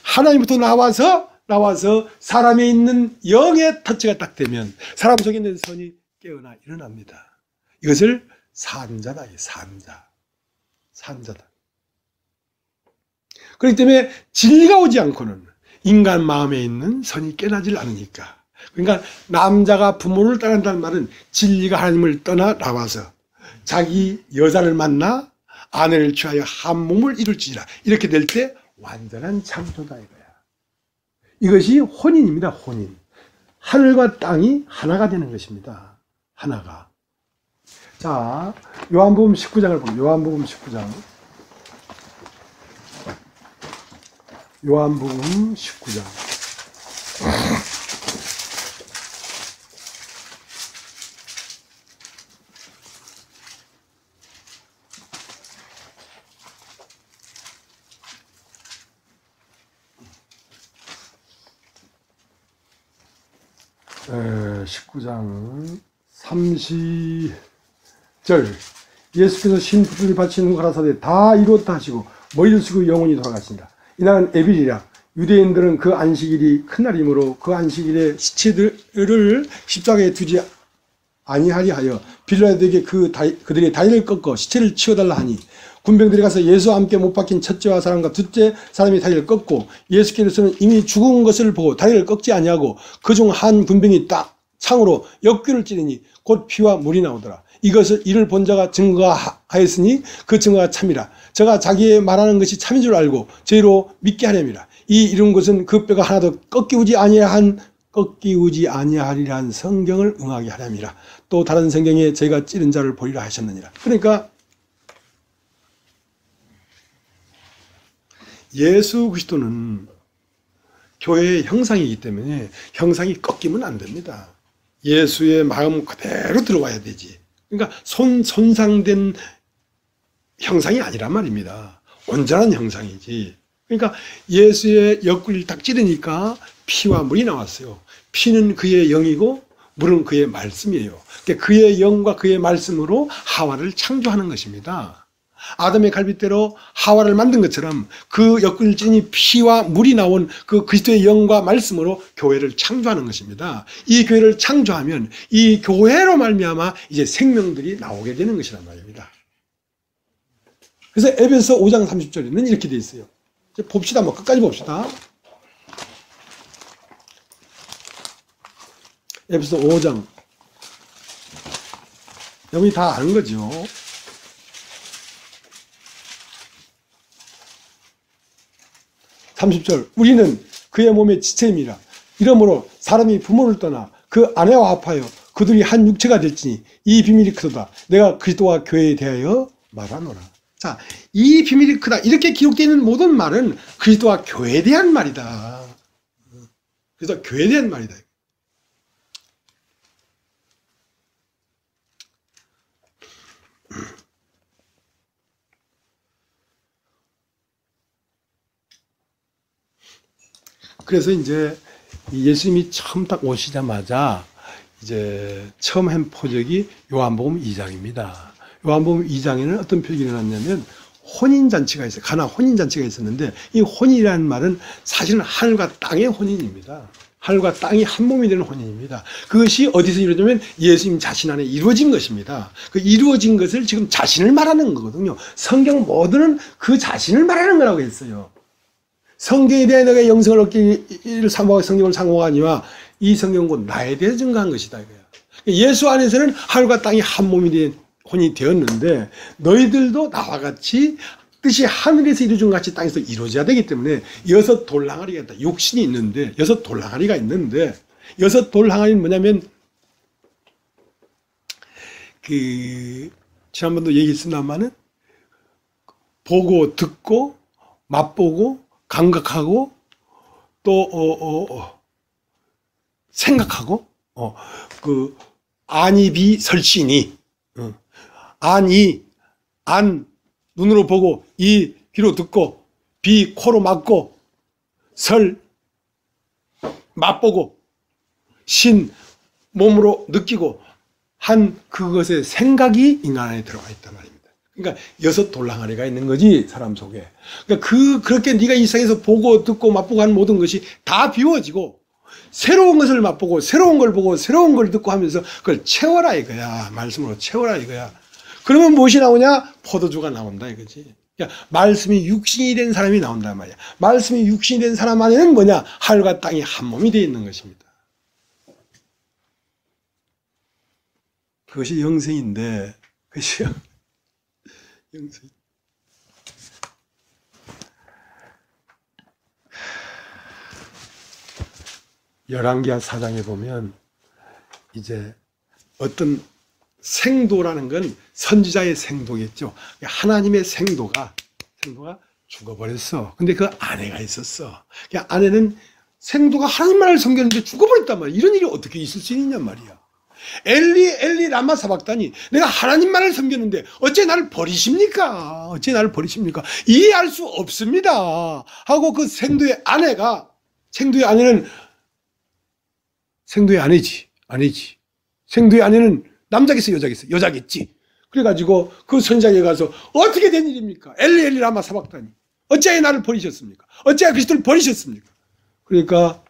하나님부터 나와서 사람에 있는 영의 터치가 딱 되면 사람 속에 있는 선이 깨어나 일어납니다. 이것을 산자다. 산자다. 그렇기 때문에 진리가 오지 않고는 인간 마음에 있는 선이 깨나질 않으니까. 그러니까 남자가 부모를 떠난다는 말은 진리가 하나님을 떠나 나와서 자기 여자를 만나 아내를 취하여 한 몸을 이룰지라. 이렇게 될 때 완전한 창조다 이거야. 이것이 혼인입니다. 혼인. 하늘과 땅이 하나가 되는 것입니다. 하나가. 자, 요한복음 19장을 보면 요한복음 19장. 요한복음 19장. 에, 19장 30절. 예수께서 신부를 바치는 후 가라사대 다 이루었다 하시고 머리를 숙이고 영원히 돌아가신다. 이날은 에빌이라. 유대인들은 그 안식일이 큰 날이므로 그 안식일에 시체들을 십자가에 두지 아니하리 하여 빌라도에게 그들의 다리를 꺾어 시체를 치워달라 하니 군병들이 가서 예수와 함께 못 박힌 첫째와 사람과 둘째 사람이 다리를 꺾고 예수께서는 이미 죽은 것을 보고 다리를 꺾지 아니하고 그중 한 군병이 딱 창으로 옆귀를 찌르니 곧 피와 물이 나오더라. 이를 본 자가 증거하였으니 그 증거가 참이라. 저가 자기의 말하는 것이 참인 줄 알고 저희로 믿게 하렵니다. 이 이룬 것은 그 뼈가 하나도 꺾이우지 아니하리란 성경을 응하게 하렵니다. 또 다른 성경에 저희가 찌른 자를 보리라 하셨느니라. 그러니까 예수 그리스도는 교회의 형상이기 때문에 형상이 꺾이면 안 됩니다. 예수의 마음 그대로 들어와야 되지. 그러니까 손상된 형상이 아니란 말입니다. 온전한 형상이지. 그러니까 예수의 옆구리를 딱 찌르니까 피와 물이 나왔어요. 피는 그의 영이고 물은 그의 말씀이에요. 그러니까 그의 영과 그의 말씀으로 하와를 창조하는 것입니다. 아담의 갈빗대로 하와를 만든 것처럼 그 옆구리를 찌르니 피와 물이 나온 그 그리스도의 영과 말씀으로 교회를 창조하는 것입니다. 이 교회를 창조하면 이 교회로 말미암아 이제 생명들이 나오게 되는 것이란 말입니다. 그래서 에베소 5장 30절에는 이렇게 되어 있어요. 이제 봅시다. 끝까지 봅시다. 에베소 5장. 여러분이 다 아는 거죠. 30절. 우리는 그의 몸의 지체임이라. 이러므로 사람이 부모를 떠나 그 아내와 합하여 그들이 한 육체가 될지니 이 비밀이 크도다. 내가 그리스도와 교회에 대하여 말하노라. 자, 이 비밀이 크다. 이렇게 기록되어 있는 모든 말은 그리스도와 교회에 대한 말이다. 그래서 교회에 대한 말이다. 그래서 이제 예수님이 처음 딱 오시자마자 이제 처음 한 표적이 요한복음 2장입니다. 요한복음 2장에는 어떤 표적이 일어났냐면 혼인잔치가 있어요. 가나 혼인잔치가 있었는데 이 혼인이라는 말은 사실은 하늘과 땅의 혼인입니다. 하늘과 땅이 한 몸이 되는 혼인입니다. 그것이 어디서 이루어지면 예수님 자신 안에 이루어진 것입니다. 그 이루어진 것을 지금 자신을 말하는 거거든요. 성경 모두는 그 자신을 말하는 거라고 했어요. 성경에 대해 내가 영생을 얻기를 사모하고 성경을 상호하니와 이 성경은 곧 나에 대해 증거한 것이다 이거야. 예수 안에서는 하늘과 땅이 한 몸이 된 혼이 되었는데 너희들도 나와 같이 뜻이 하늘에서 이루어진 것 같이 땅에서 이루어져야 되기 때문에 여섯 돌항아리가 있다. 육신이 있는데 여섯 돌항아리가 있는데 여섯 돌항아리는 뭐냐면 지난번도 얘기했습니다만은 보고 듣고 맛보고 감각하고 또 생각하고 안이비 설신이 안 눈으로 보고 이 귀로 듣고 비 코로 맡고 설 맛보고 신 몸으로 느끼고 한 그것의 생각이 인간 안에 들어가 있단 말입니다. 그러니까 여섯 돌항아리가 있는 거지 사람 속에. 그러니까 그렇게 네가 이 세상에서 보고 듣고 맛보고 하는 모든 것이 다 비워지고 새로운 것을 맛보고 새로운 걸 보고 새로운 걸 듣고 하면서 그걸 채워라 이거야. 말씀으로 채워라 이거야. 그러면 무엇이 나오냐? 포도주가 나온다 이거지. 그러니까 말씀이 육신이 된 사람이 나온단 말이야. 말씀이 육신이 된 사람 안에는 뭐냐? 하늘과 땅이 한 몸이 되어 있는 것입니다. 그것이 영생인데, 그것이 영생. 열왕기하 4장에 보면 이제 어떤 생도라는 건 선지자의 생도겠죠. 하나님의 생도가 죽어버렸어. 근데 그 아내가 있었어. 그 아내는 생도가 하나님만을 섬겼는데 죽어버렸단 말이야. 이런 일이 어떻게 있을 수 있냔 말이야. 엘리 라마 사박다니, 내가 하나님만을 섬겼는데 어째 나를 버리십니까? 어째 나를 버리십니까? 이해할 수 없습니다 하고 그 생도의 아내가, 생도의 아내는 생도의 아내지. 생도의 아내는 남자겠어, 여자겠어? 여자겠지. 그래가지고 그 선지자에게 가서 어떻게 된 일입니까? 엘리 라마 사박다니, 어찌하여 나를 버리셨습니까? 어찌하여 그리스도를 버리셨습니까? 그러니까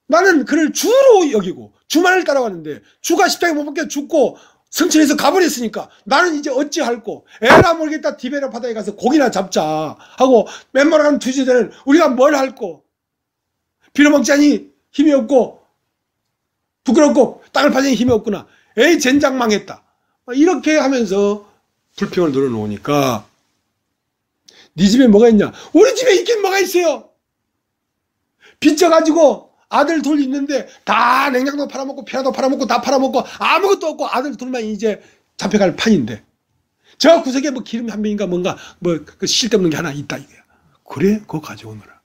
나는 그를 주로 여기고 주만을 따라왔는데 주가 십자가에 못 박혀 죽고 성천에서 가버렸으니까 나는 이제 어찌할꼬? 에라 모르겠다. 디베라 바다에 가서 고기나 잡자 하고 맨발하는 투지자는 우리가 뭘 할꼬? 빌어먹자니 힘이 없고 부끄럽고 땅을 파자니 힘이 없구나. 에이 젠장 망했다. 이렇게 하면서 불평을 늘어놓으니까 네 집에 뭐가 있냐? 우리 집에 있긴 뭐가 있어요? 빚져가지고 아들 둘 있는데 다 냉장도 팔아먹고 피라도 팔아먹고 다 팔아먹고 아무것도 없고 아들 둘만 이제 잡혀갈 판인데 저 구석에 뭐 기름 한 병인가 뭔가 뭐 그 쓸데없는 게 하나 있다 이거야. 그래? 그거 가져오너라.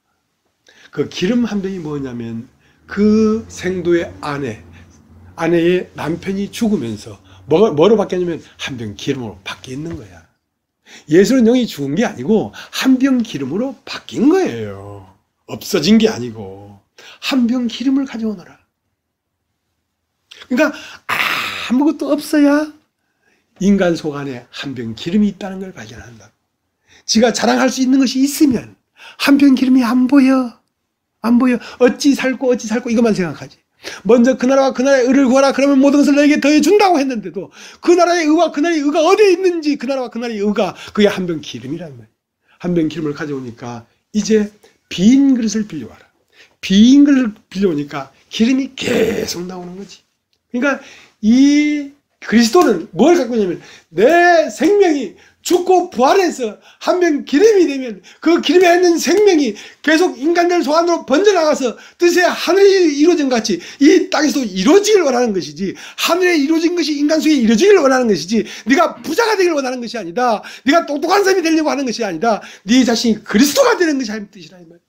그 기름 한 병이 뭐냐면 그 생도의 아내의 남편이 죽으면서 뭐로 바뀌었냐면 한 병 기름으로 바뀌는 거야. 예수는 영이 죽은 게 아니고 한 병 기름으로 바뀐 거예요. 없어진 게 아니고 한 병 기름을 가져오너라. 그러니까 아무것도 없어야 인간 속 안에 한 병 기름이 있다는 걸 발견한다. 지가 자랑할 수 있는 것이 있으면 한 병 기름이 안 보여. 어찌 살고 이것만 생각하지. 먼저 그 나라와 그 나라의 의를 구하라. 그러면 모든 것을 너에게 더해준다고 했는데도 그 나라의 의와 그 나라의 의가 어디에 있는지, 그 나라와 그 나라의 의가 그게 한 병 기름이란 말이야. 한 병 기름을 가져오니까 이제 빈 그릇을 빌려와라. 빈 그릇을 빌려오니까 기름이 계속 나오는 거지. 그러니까 이 그리스도는 뭘 갖고 있냐면 내 생명이 죽고 부활해서 한 병 기름이 되면 그 기름에 있는 생명이 계속 인간들 속 안으로 번져나가서 뜻에 하늘이 이루어진 같이 이 땅에서도 이루어지길 원하는 것이지, 하늘에 이루어진 것이 인간 속에 이루어지길 원하는 것이지, 네가 부자가 되길 원하는 것이 아니다. 네가 똑똑한 사람이 되려고 하는 것이 아니다. 네 자신이 그리스도가 되는 것이 하나님의 뜻이라 이 말이야.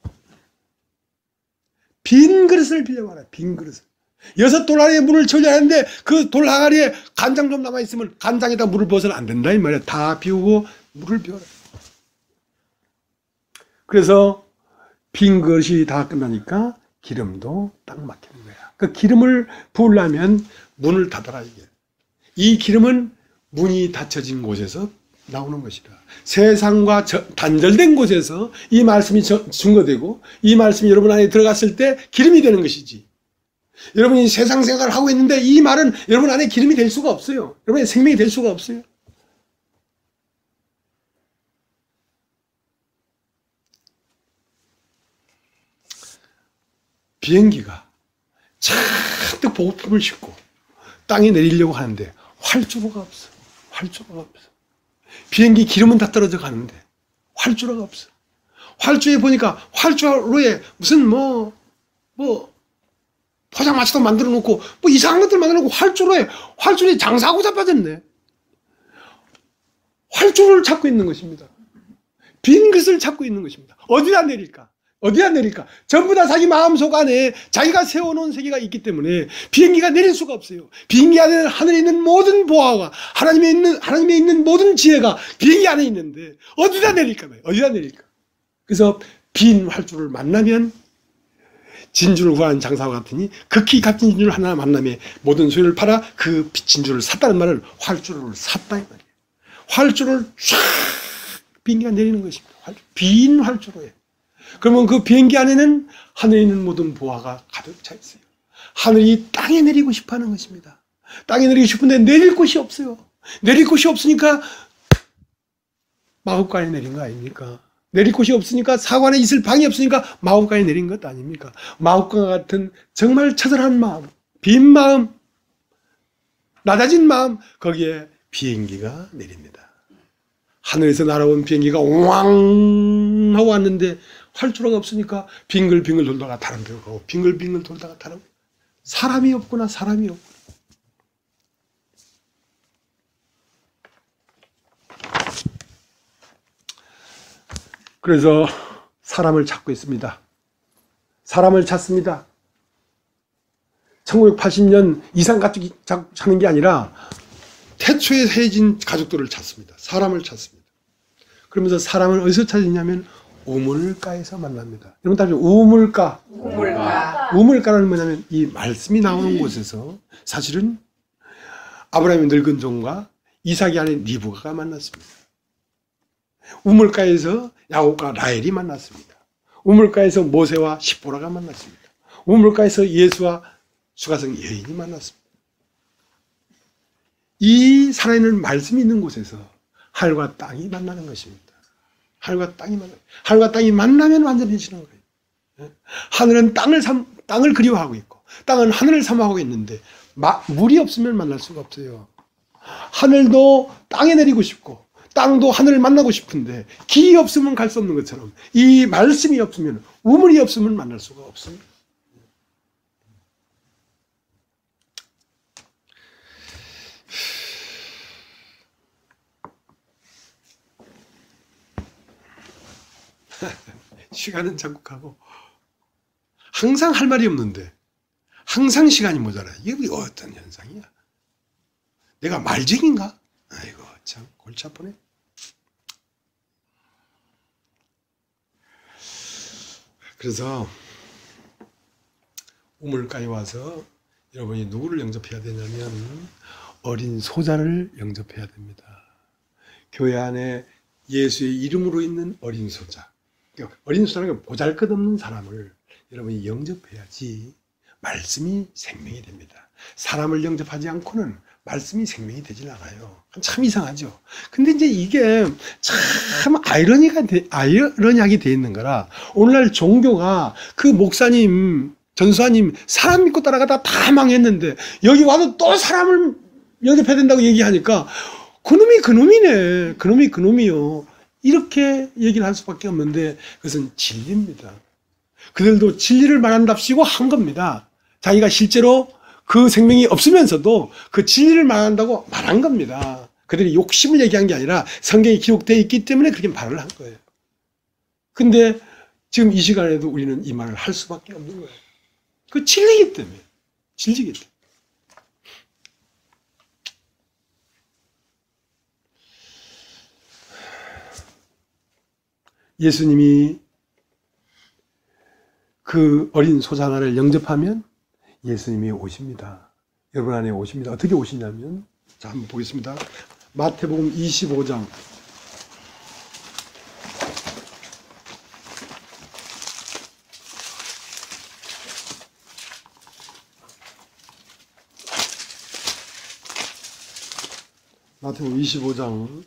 빈 그릇을 빌려와라. 빈 그릇을. 6 돌항아리에 물을 채우려 하는데 그 돌항아리에 간장 좀 남아있으면 간장에다 물을 부어서는 안 된다 이 말이야. 다 비우고 물을 비워라. 그래서 빈 그릇이 다 끝나니까 기름도 딱 막히는 거야. 그 기름을 부으려면 문을 닫아라 이게. 이 기름은 문이 닫혀진 곳에서 나오는 것이다. 세상과 단절된 곳에서 이 말씀이 증거되고 이 말씀이 여러분 안에 들어갔을 때 기름이 되는 것이지. 여러분이 세상 생각을 하고 있는데 이 말은 여러분 안에 기름이 될 수가 없어요. 여러분의 생명이 될 수가 없어요. 비행기가 잔뜩 보급품을 싣고 땅에 내리려고 하는데 활주로가 없어. 활주로가 없어. 비행기 기름은 다 떨어져 가는데 활주로가 없어. 활주에 보니까 활주로에 무슨 포장마차도 만들어 놓고 이상한 것들 만들어 놓고 활주로에 장사하고 빠졌네. 활주로를 찾고 있는 것입니다. 빈 것을 찾고 있는 것입니다. 어디다 내릴까? 전부 다 자기 마음속 안에 자기가 세워놓은 세계가 있기 때문에 비행기가 내릴 수가 없어요. 비행기 안에는 하늘에 있는 모든 보화가 하나님에 있는 모든 지혜가 비행기 안에 있는데 어디다 내릴까? 그래서 빈 활주로를 만나면 진주를 구하는 장사와 같으니 극히 값진 진주를 하나 만남에 모든 소유를 팔아 그 진주를 샀다는 말은 활주로를 샀다 이 말이에요. 활주로를 쫙 비행기가 내리는 것입니다. 빈 활주로에. 그러면 그 비행기 안에는 하늘에 있는 모든 보화가 가득 차 있어요. 하늘이 땅에 내리고 싶어 하는 것입니다. 땅에 내리고 싶은데 내릴 곳이 없어요. 내릴 곳이 없으니까 마법관에 내린 거 아닙니까? 내릴 곳이 없으니까 사관에 있을 방이 없으니까 마법관에 내린 것 아닙니까? 마법관과 같은 정말 처절한 마음, 빈 마음, 낮아진 마음, 거기에 비행기가 내립니다. 하늘에서 날아온 비행기가 옹 하고 왔는데 활주로가 없으니까 빙글빙글 돌다가 다른 데로 가고 빙글빙글 돌다가 다른 데로. 사람이 없구나. 그래서 사람을 찾고 있습니다. 사람을 찾습니다. 1980년 이상 가족이 찾는 게 아니라 태초에 세진 가족들을 찾습니다. 사람을 찾습니다. 그러면서 사람을 어디서 찾느냐면 우물가에서 만납니다. 여러분 따라서 우물가. 우물가는 뭐냐면 이 말씀이 나오는 곳에서 사실은 아브라함의 늙은 종과 이삭이 아닌 리브가가 만났습니다. 우물가에서 야곱과 라헬이 만났습니다. 우물가에서 모세와 십보라가 만났습니다. 우물가에서 예수와 수가성 여인이 만났습니다. 이 살아있는 말씀이 있는 곳에서 하늘과 땅이 만나는 것입니다. 하늘과 땅이 만나면 완전해지는 거예요. 하늘은 땅을 그리워하고 있고 땅은 하늘을 사모하고 있는데 물이 없으면 만날 수가 없어요. 하늘도 땅에 내리고 싶고 땅도 하늘을 만나고 싶은데 길이 없으면 갈 수 없는 것처럼 이 말씀이 없으면 우물이 없으면 만날 수가 없습니다. 시간은 자꾸 가고 항상 할 말이 없는데 항상 시간이 모자라. 이게 어떤 현상이야? 내가 말쟁인가? 아이고 참 골치 아프네. 그래서 우물가에 와서 여러분이 누구를 영접해야 되냐면 어린 소자를 영접해야 됩니다. 교회 안에 예수의 이름으로 있는 어린 소자. 어린 소자는 보잘것없는 사람을 여러분이 영접해야지 말씀이 생명이 됩니다. 사람을 영접하지 않고는 말씀이 생명이 되질 않아요. 참 이상하죠. 근데 이제 이게 참 아이러니하게 돼 있는 거라 오늘날 종교가 그 목사님, 전수사님 사람 믿고 따라가다 다 망했는데 여기 와도 또 사람을 영접해야 된다고 얘기하니까 그놈이 그놈이네. 그놈이 그놈이요. 이렇게 얘기를 할 수밖에 없는데 그것은 진리입니다. 그들도 진리를 말한답시고 한 겁니다. 자기가 실제로 그 생명이 없으면서도 그 진리를 말한다고 말한 겁니다. 그들이 욕심을 얘기한 게 아니라 성경에 기록되어 있기 때문에 그렇게 말을 한 거예요. 근데 지금 이 시간에도 우리는 이 말을 할 수밖에 없는 거예요. 그 진리이기 때문에. 진리이기 때문에. 예수님이 그 어린 소자 하나를 영접하면 예수님이 오십니다. 여러분 안에 오십니다. 어떻게 오시냐면 자 한번 보겠습니다. 마태복음 25장 마태복음 25장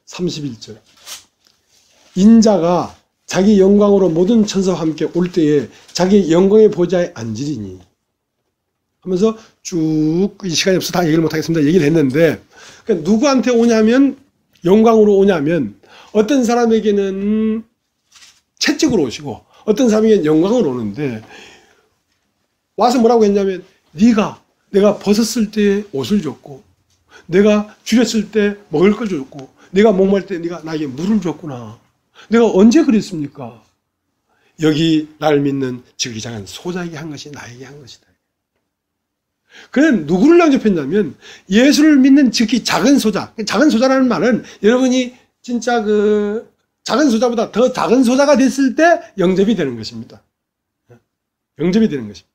31절 인자가 자기 영광으로 모든 천사와 함께 올 때에 자기 영광의 보좌에 앉으리니 하면서 쭉 시간이 없어서 다 얘기를 못하겠습니다. 얘기를 했는데 그러니까 누구한테 오냐면 영광으로 오냐면 어떤 사람에게는 채찍으로 오시고 어떤 사람에게는 영광으로 오는데 와서 뭐라고 했냐면 내가 벗었을 때 옷을 줬고 내가 줄였을 때 먹을 걸 줬고 내가 목마를 때 네가 나에게 물을 줬구나. 내가 언제 그랬습니까? 여기 나를 믿는 지극히 작은 소자에게 한 것이 나에게 한 것이다. 그는 누구를 영접했냐면 예수를 믿는 지극히 작은 소자. 작은 소자라는 말은 여러분이 진짜 그 작은 소자보다 더 작은 소자가 됐을 때 영접이 되는 것입니다. 영접이 되는 것입니다.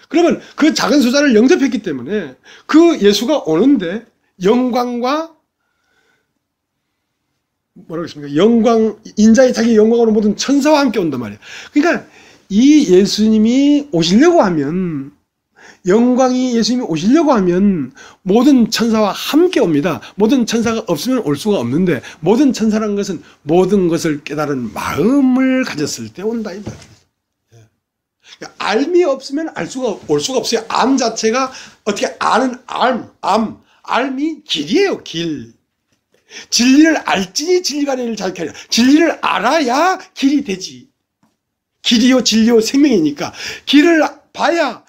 그러면 그 작은 소자를 영접했기 때문에 그 예수가 오는데 영광과 뭐라고 했습니까? 영광, 인자의 자기 영광으로 모든 천사와 함께 온단 말이에요. 그러니까 이 예수님이 오시려고 하면 영광이 예수님이 오시려고 하면 모든 천사와 함께 옵니다. 모든 천사가 없으면 올 수가 없는데 모든 천사라는 것은 모든 것을 깨달은 마음을 가졌을 때 온다 이 말이에요. 그러니까 알미 없으면 올 수가 없어요. 암 자체가 어떻게 아는 알미 길이에요. 길. 진리를 알지니 진리가 너희를 자유케 하리라. 진리를 알아야 길이 되지. 길이요 진리요 생명이니까 길을 봐야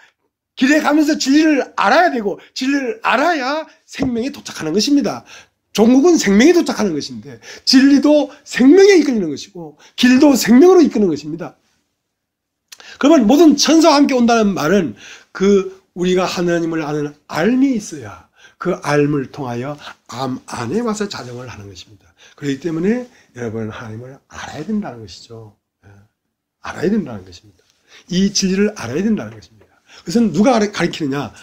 길에 가면서 진리를 알아야 되고 진리를 알아야 생명에 도착하는 것입니다. 종국은 생명에 도착하는 것인데 진리도 생명에 이끌리는 것이고 길도 생명으로 이끄는 것입니다. 그러면 모든 천사와 함께 온다는 말은 우리가 하나님을 아는 알미 있어야 그 알을 통하여 암 안에 와서 자정을 하는 것입니다. 그렇기 때문에 여러분은 하나님을 알아야 된다는 것이죠. 알아야 된다는 것입니다. 이 진리를 알아야 된다는 것입니다. 그것은 누가 가르치느냐?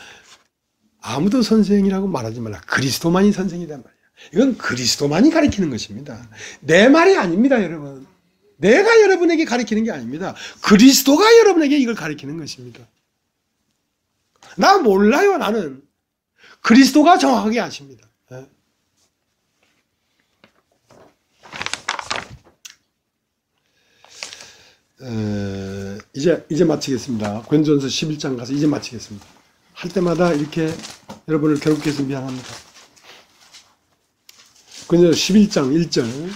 아무도 선생이라고 말하지 말라. 그리스도만이 선생이란 말이야. 이건 그리스도만이 가르치는 것입니다. 내 말이 아닙니다, 여러분. 내가 여러분에게 가르치는 게 아닙니다. 그리스도가 여러분에게 이걸 가르치는 것입니다. 나 몰라요, 나는. 그리스도가 정확하게 아십니다. 이제 마치겠습니다. 고린도전서 11장 가서 이제 마치겠습니다. 할 때마다 이렇게 여러분을 괴롭게 해서 미안합니다. 고린도전서 11장 1절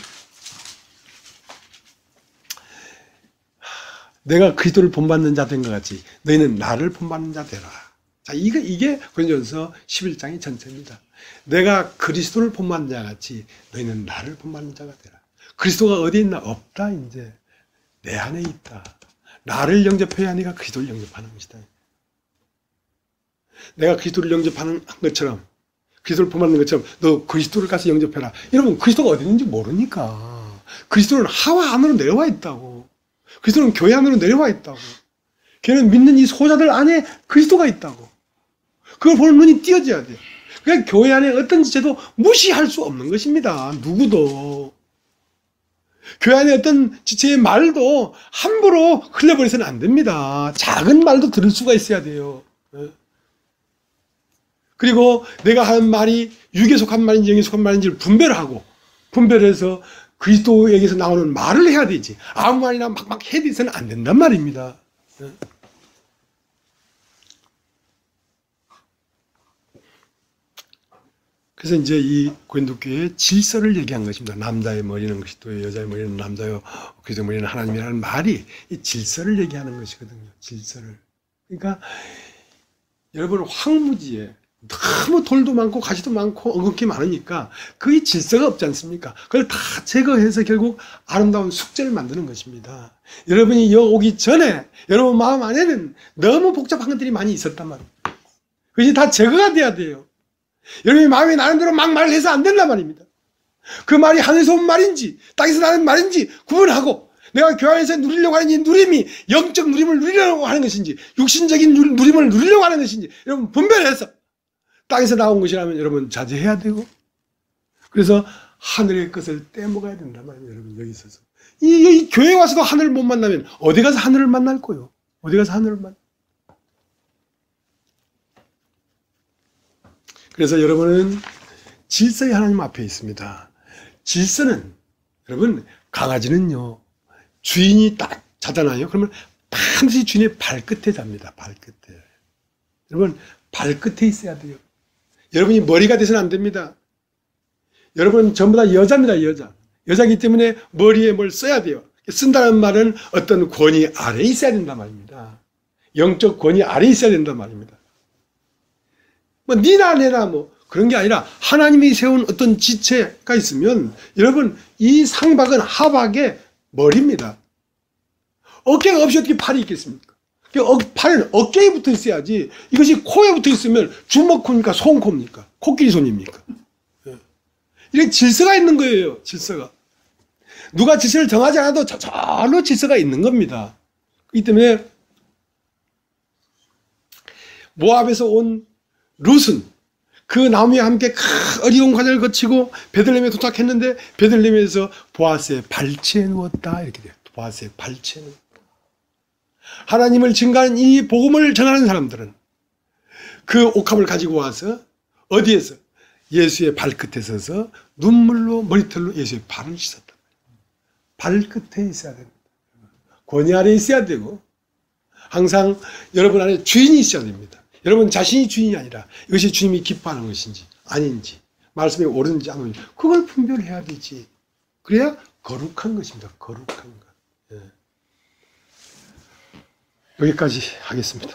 내가 그리스도를 본받는 자 된 것 같이 너희는 나를 본받는 자 되라. 자, 이게 고린도전서 11장의 전체입니다. 내가 그리스도를 본받는 자 같이 너희는 나를 본받는 자가 되라. 그리스도가 어디 있나? 없다. 이제 내 안에 있다. 나를 영접해야 네가 그리스도를 영접하는 것이다. 내가 그리스도를 영접하는 것처럼 그리스도를 본받는 것처럼 너 그리스도를 가서 영접해라. 여러분 그리스도가 어디 있는지 모르니까. 그리스도는 하와 안으로 내려와 있다고. 그리스도는 교회 안으로 내려와 있다고. 걔는 믿는 이 소자들 안에 그리스도가 있다고. 그걸 보는 눈이 띄어져야 돼요. 그러니까 교회 안에 어떤 지체도 무시할 수 없는 것입니다. 누구도. 교회 안에 어떤 지체의 말도 함부로 흘려버려서는 안 됩니다. 작은 말도 들을 수가 있어야 돼요. 그리고 내가 하는 말이 육에 속한 말인지 영에 속한 말인지를 분별해서 그리스도에게서 나오는 말을 해야 되지. 아무 말이나 막 해대서는 안 된단 말입니다. 그래서 이제 이 고린도교회의 질서를 얘기한 것입니다. 남자의 머리는 그리스도요, 여자의 머리는 남자요, 그리스도의 머리는 하나님이라는 말이 이 질서를 얘기하는 것이거든요. 질서를. 그러니까 여러분 황무지에 너무 돌도 많고 가시도 많고 엉겅퀴 많으니까 거의 질서가 없지 않습니까? 그걸 다 제거해서 결국 아름다운 숙제를 만드는 것입니다. 여러분이 여기 오기 전에 여러분 마음 안에는 너무 복잡한 것들이 많이 있었단 말이에요. 그것이 다 제거가 돼야 돼요. 여러분이 마음에 나는 대로 막 말을 해서 안 된단 말입니다. 그 말이 하늘에서 온 말인지 땅에서 나는 말인지 구분하고 내가 교회 안에서 누리려고 하는 이 누림이 영적 누림을 누리려고 하는 것인지 육신적인 누림을 누리려고 하는 것인지 여러분 분별해서 땅에서 나온 것이라면 여러분 자제해야 되고 그래서 하늘의 것을 떼먹어야 된단 말이에요. 여러분 여기 있어서 이 교회 와서도 하늘을 못 만나면 어디 가서 하늘을 만날 거요? 어디 가서 하늘을 만나? 그래서 여러분은 질서의 하나님 앞에 있습니다. 질서는 여러분 강아지는요, 주인이 딱 자잖아요. 그러면 반드시 주인의 발끝에 잡니다. 발끝에. 여러분, 발끝에 있어야 돼요. 여러분이 머리가 돼서는 안 됩니다. 여러분 전부 다 여자입니다. 여자. 여자이기 때문에 머리에 뭘 써야 돼요. 쓴다는 말은 어떤 권위 아래에 있어야 된단 말입니다. 영적 권위 아래에 있어야 된단 말입니다. 뭐 니나 내나 뭐 그런 게 아니라 하나님이 세운 어떤 지체가 있으면 여러분 이 상박은 하박의 머리입니다. 어깨가 없이 어떻게 팔이 있겠습니까? 팔은 어깨에 붙어 있어야지. 이것이 코에 붙어 있으면 주먹코입니까? 손코입니까? 코끼리 손입니까? 이렇게 질서가 있는 거예요. 질서가. 누가 질서를 정하지 않아도 저절로 질서가 있는 겁니다. 그렇기 때문에 모압에서 온 룻은 그 나오미와 함께 어려운 과정을 거치고 베들레헴에 도착했는데 베들레헴에서 보아스의 발치에 누웠다. 이렇게 돼요. 보아스의 발치에 누웠다. 하나님을 증거하는 이 복음을 전하는 사람들은 그 옥합을 가지고 와서 어디에서? 예수의 발끝에 서서 눈물로 머리털로 예수의 발을 씻었다. 발끝에 있어야 됩니다. 권위 아래에 있어야 되고 항상 여러분 안에 주인이 있어야 됩니다. 여러분 자신이 주인이 아니라 이것이 주님이 기뻐하는 것인지 아닌지 말씀이 옳은지 안 옳은지 그걸 분별해야 되지. 그래야 거룩한 것입니다. 거룩한 것. 예. 여기까지 하겠습니다.